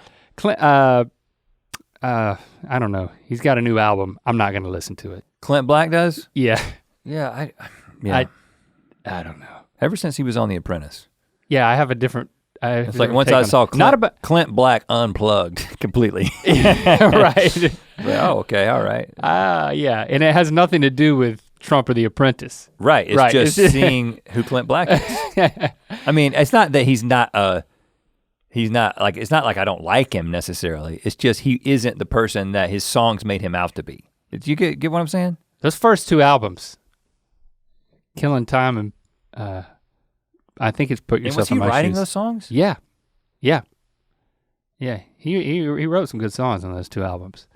I don't know. He's got a new album. I'm not gonna listen to it. Clint Black does? Yeah. Yeah, I don't know. Ever since he was on The Apprentice. Yeah, I have a different, it's like once I saw Clint Black unplugged completely. Right. Oh, okay, all right. Yeah, and it has nothing to do with Trump or The Apprentice. Right, it's just seeing who Clint Black is. I mean, it's not that it's not like I don't like him necessarily. It's just he isn't the person that his songs made him out to be. Did you get what I'm saying? Those first two albums, Killing Time and I think it's Put Yourself in My Shoes. Was he writing those songs? Yeah. He wrote some good songs on those two albums.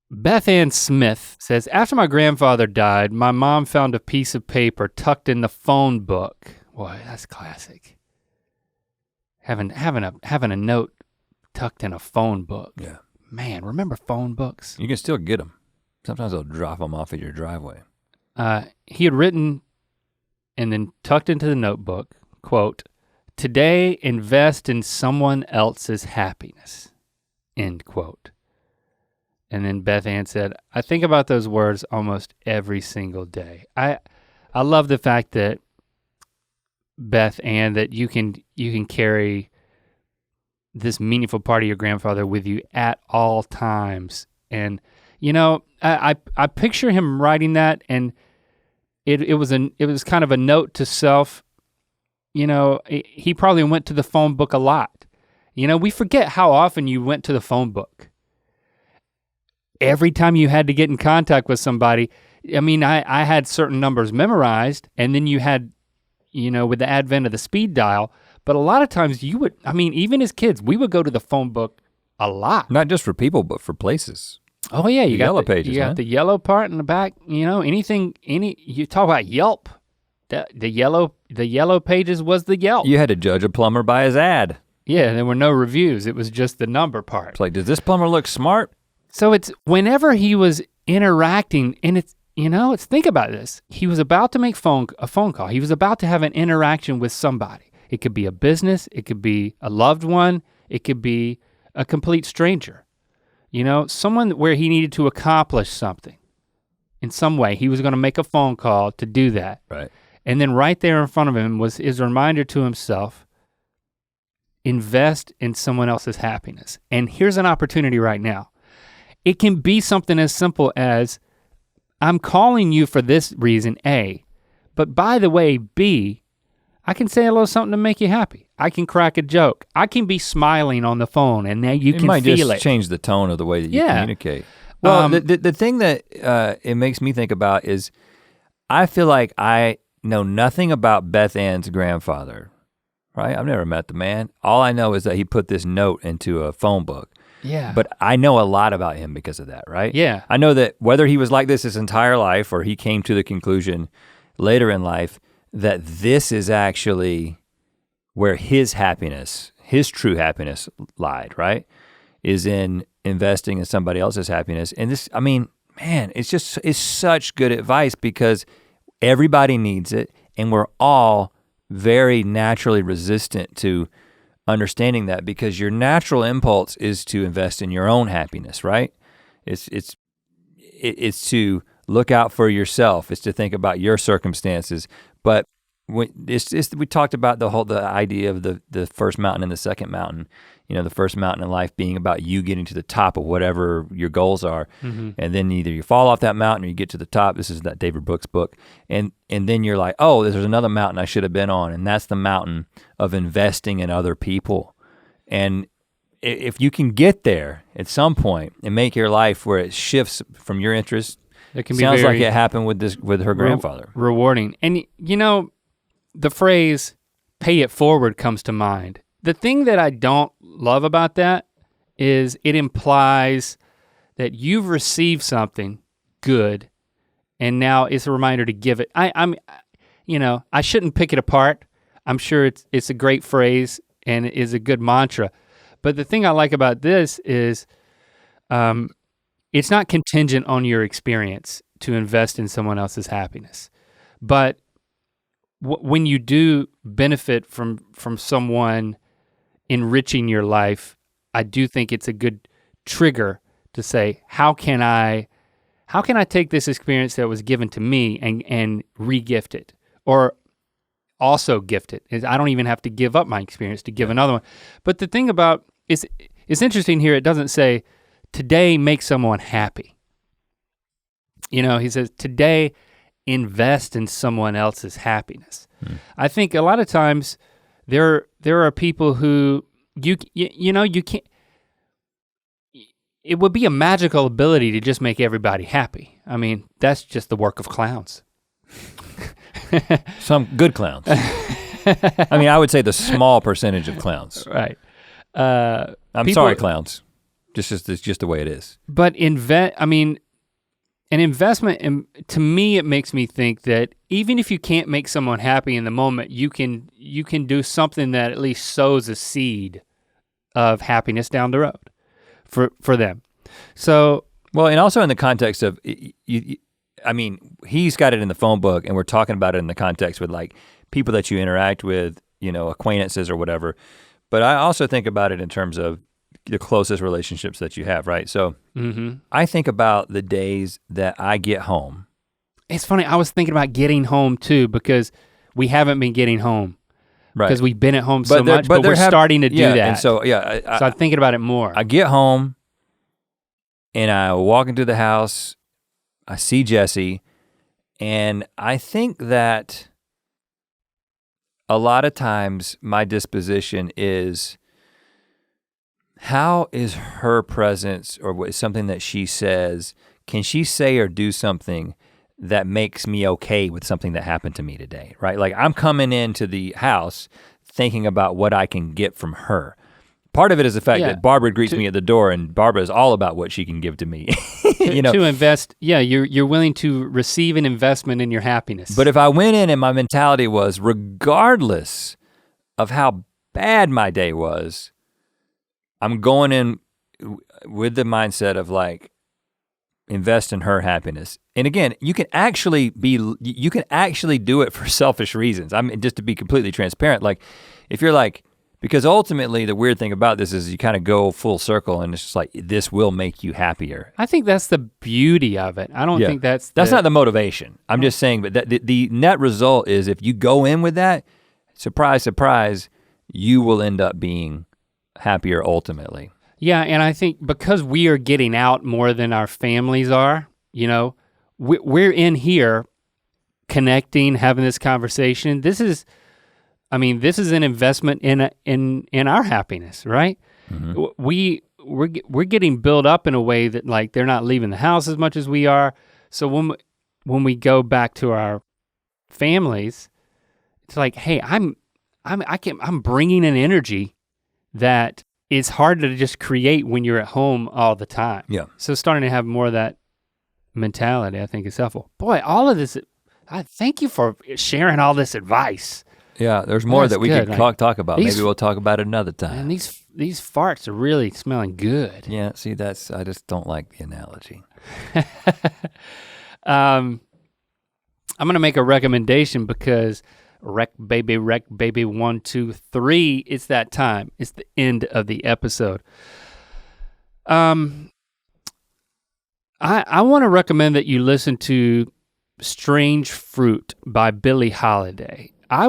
Beth Ann Smith says, after my grandfather died, my mom found a piece of paper tucked in the phone book. Boy, that's classic. Having a note tucked in a phone book. Yeah. Man, remember phone books? You can still get them. Sometimes they'll drop them off at your driveway. He had written and then tucked into the notebook, quote, "Today invest in someone else's happiness," end quote. And then Beth Ann said, I think about those words almost every single day. I love the fact that Beth Ann, that you can carry this meaningful part of your grandfather with you at all times. And you know, I picture him writing that, and it was kind of a note to self. You know, he probably went to the phone book a lot. You know, we forget how often you went to the phone book. Every time you had to get in contact with somebody, I mean, I had certain numbers memorized, and then you had, you know, with the advent of the speed dial, but a lot of times you would, I mean, even as kids, we would go to the phone book a lot. Not just for people, but for places. Oh yeah, you got yellow pages. You got the yellow part in the back. You know, you talk about Yelp. The yellow pages was the Yelp. You had to judge a plumber by his ad. Yeah, there were no reviews. It was just the number part. It's like, does this plumber look smart? So it's whenever he was interacting, and think about this. He was about to make a phone call. He was about to have an interaction with somebody. It could be a business, it could be a loved one, it could be a complete stranger. You know, someone where he needed to accomplish something. In some way, he was gonna make a phone call to do that. Right. And then right there in front of him was his reminder to himself, invest in someone else's happiness. And here's an opportunity right now. It can be something as simple as, I'm calling you for this reason, A, but by the way, B, I can say a little something to make you happy. I can crack a joke. I can be smiling on the phone, and now you can feel it. It might just change the tone of the way that you communicate. Well, the thing that it makes me think about is, I feel like I know nothing about Beth Ann's grandfather, right? I've never met the man. All I know is that he put this note into a phone book. Yeah. But I know a lot about him because of that, right? Yeah. I know that whether he was like this his entire life or he came to the conclusion later in life that this is actually where his happiness, his true happiness lied, right? Is in investing in somebody else's happiness. And this, I mean, man, it's such good advice because everybody needs it, and we're all very naturally resistant to understanding that, because your natural impulse is to invest in your own happiness, right? It's to look out for yourself. It's to think about your circumstances. But we talked about the idea of the first mountain and the second mountain. You know, the first mountain in life being about you getting to the top of whatever your goals are. Mm-hmm. And then either you fall off that mountain or you get to the top. This is that David Brooks book. And then you're like, oh, there's another mountain I should have been on. And that's the mountain of investing in other people. And if you can get there at some point and make your life where it shifts from your interest, it can sounds like it happened with her grandfather. Rewarding. And you know, the phrase pay it forward comes to mind. The thing that I don't love about that is it implies that you've received something good and now it's a reminder to give it. I shouldn't pick it apart. I'm sure it's a great phrase and it is a good mantra. But the thing I like about this is it's not contingent on your experience to invest in someone else's happiness. But when you do benefit from someone enriching your life, I do think it's a good trigger to say, how can I take this experience that was given to me and re-gift it, or also gift it? I don't even have to give up my experience to give another one. But the thing about, it's interesting here, it doesn't say, today make someone happy. You know, he says, today invest in someone else's happiness. I think a lot of times there are people who you can't, it would be a magical ability to just make everybody happy. I mean, that's just the work of clowns. Some good clowns. I mean, I would say the small percentage of clowns. Right. I'm sorry, clowns. It's just the way it is. But an investment, to me, it makes me think that even if you can't make someone happy in the moment, you can do something that at least sows a seed of happiness down the road for them. So, well, and also in the context of, he's got it in the phone book, and we're talking about it in the context with like people that you interact with, you know, acquaintances or whatever. But I also think about it in terms of the closest relationships that you have, right? So I think about the days that I get home. It's funny, I was thinking about getting home too, because we haven't been getting home. Right. Because we've been at home so there- much, but we're starting to do that. And so so I'm thinking about it more. I get home and I walk into the house, I see Jesse, and I think that a lot of times my disposition is, how is her presence or what is something that she says, can she say or do something that makes me okay with something that happened to me today, right? Like I'm coming into the house thinking about what I can get from her. Part of it is the fact that Barbara greets me at the door, and Barbara is all about what she can give to me. To invest, you're willing to receive an investment in your happiness. But if I went in and my mentality was, regardless of how bad my day was, I'm going in with the mindset of like, invest in her happiness. And again, you can actually do it for selfish reasons. I mean, just to be completely transparent, like if you're like, because ultimately the weird thing about this is you kind of go full circle and it's just like, this will make you happier. I think that's the beauty of it. I don't think that's not the motivation. I'm just saying, but the net result is if you go in with that, surprise, surprise, you will end up being happier ultimately. Yeah, and I think because we are getting out more than our families are, we're in here connecting, having this conversation. This is an investment in our happiness, right? Mm-hmm. We're getting built up in a way that like they're not leaving the house as much as we are. So when we go back to our families, it's like, hey, I'm bringing an energy that is hard to just create when you're at home all the time. Yeah. So starting to have more of that mentality, I think is helpful. Boy, all of this, I thank you for sharing all this advice. Yeah, there's more that we could talk about. Maybe we'll talk about it another time. And these farts are really smelling good. Yeah, see I just don't like the analogy. I'm gonna make a recommendation because Rec baby 1, 2, 3, it's that time. It's the end of the episode. I wanna recommend that you listen to Strange Fruit by Billie Holiday. I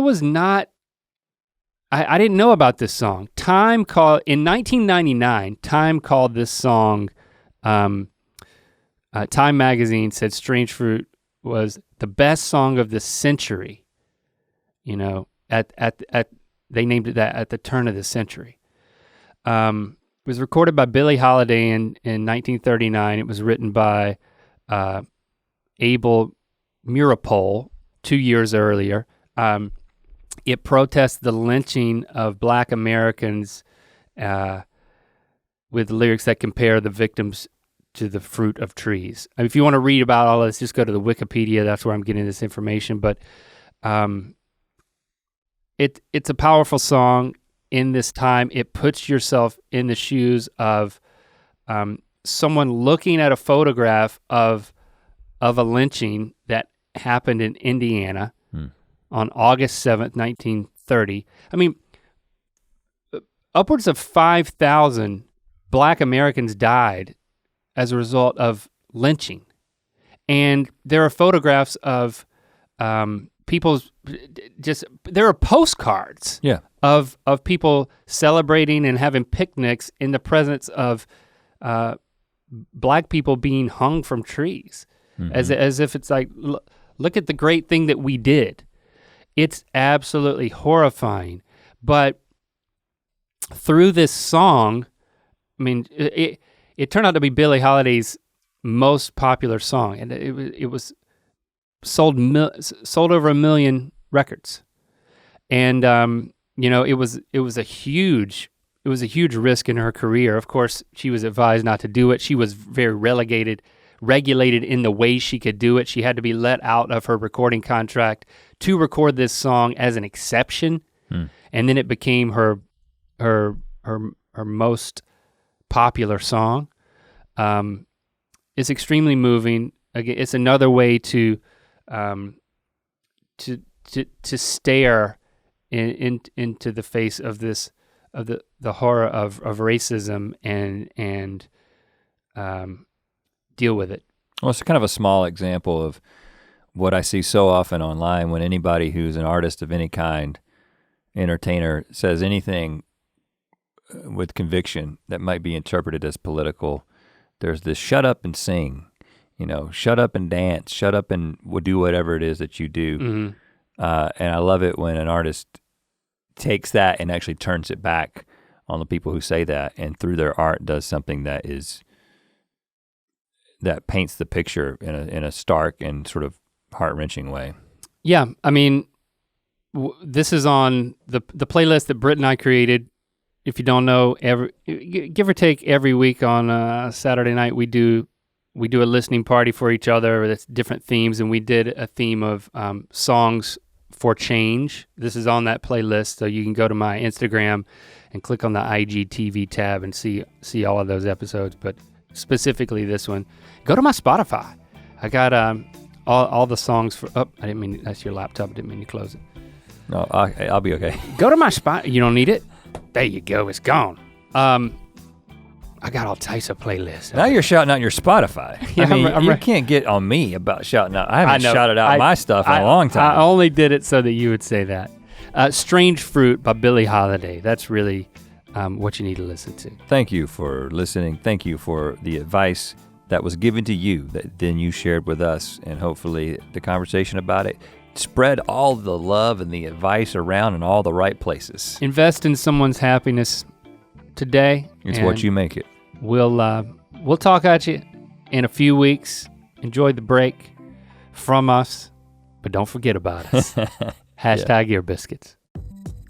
didn't know about this song. In 1999, Time called this song, Time magazine said Strange Fruit was the best song of the century. They named it that at the turn of the century. It was recorded by Billie Holiday in 1939. It was written by Abel Meeropol 2 years earlier. It protests the lynching of Black Americans with lyrics that compare the victims to the fruit of trees. If you want to read about all this, just go to the Wikipedia. That's where I'm getting this information. But it's a powerful song in this time. It puts yourself in the shoes of someone looking at a photograph of a lynching that happened in Indiana on August 7th, 1930. I mean, upwards of 5,000 Black Americans died as a result of lynching. And there are photographs of there are postcards of people celebrating and having picnics in the presence of Black people being hung from trees. Mm-hmm. As if it's like, look at the great thing that we did. It's absolutely horrifying. But through this song, I mean, it turned out to be Billie Holiday's most popular song, and it was sold over 1 million records. And it was a huge risk in her career. Of course, she was advised not to do it. She was very regulated in the way she could do it. She had to be let out of her recording contract to record this song as an exception. And then it became her most popular song. It's extremely moving. Again, it's another way to stare into the face of this the horror of racism and deal with it. Well, it's kind of a small example of what I see so often online when anybody who's an artist of any kind entertainer says anything with conviction that might be interpreted as political, there's this shut up and sing, shut up and dance, shut up and do whatever it is that you do. Mm-hmm. And I love it when an artist takes that and actually turns it back on the people who say that, and through their art does something that paints the picture in a stark and sort of heart-wrenching way. Yeah, I mean, this is on the playlist that Britt and I created. If you don't know, give or take every week on Saturday night we do a listening party for each other that's different themes, and we did a theme of songs for change. This is on that playlist, so you can go to my Instagram and click on the IGTV tab and see all of those episodes, but specifically this one. Go to my Spotify. I got all the songs for, I didn't mean, that's your laptop, I didn't mean to close it. No, I'll be okay. Go to my spot, you don't need it? There you go, it's gone. I got all types of playlists. Now you're shouting out your Spotify. Yeah, you can't get on me about shouting out. I haven't shouted out my stuff in a long time. I only did it so that you would say that. Strange Fruit by Billie Holiday. That's really what you need to listen to. Thank you for listening. Thank you for the advice that was given to you that then you shared with us, and hopefully the conversation about it spread all the love and the advice around in all the right places. Invest in someone's happiness today. It's what you make it. We'll talk at you in a few weeks. Enjoy the break from us, but don't forget about us. Hashtag Ear Biscuits.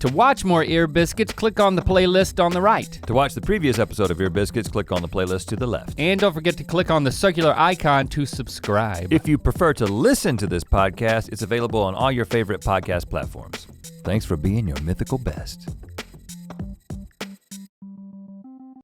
To watch more Ear Biscuits, click on the playlist on the right. To watch the previous episode of Ear Biscuits, click on the playlist to the left. And don't forget to click on the circular icon to subscribe. If you prefer to listen to this podcast, it's available on all your favorite podcast platforms. Thanks for being your mythical best.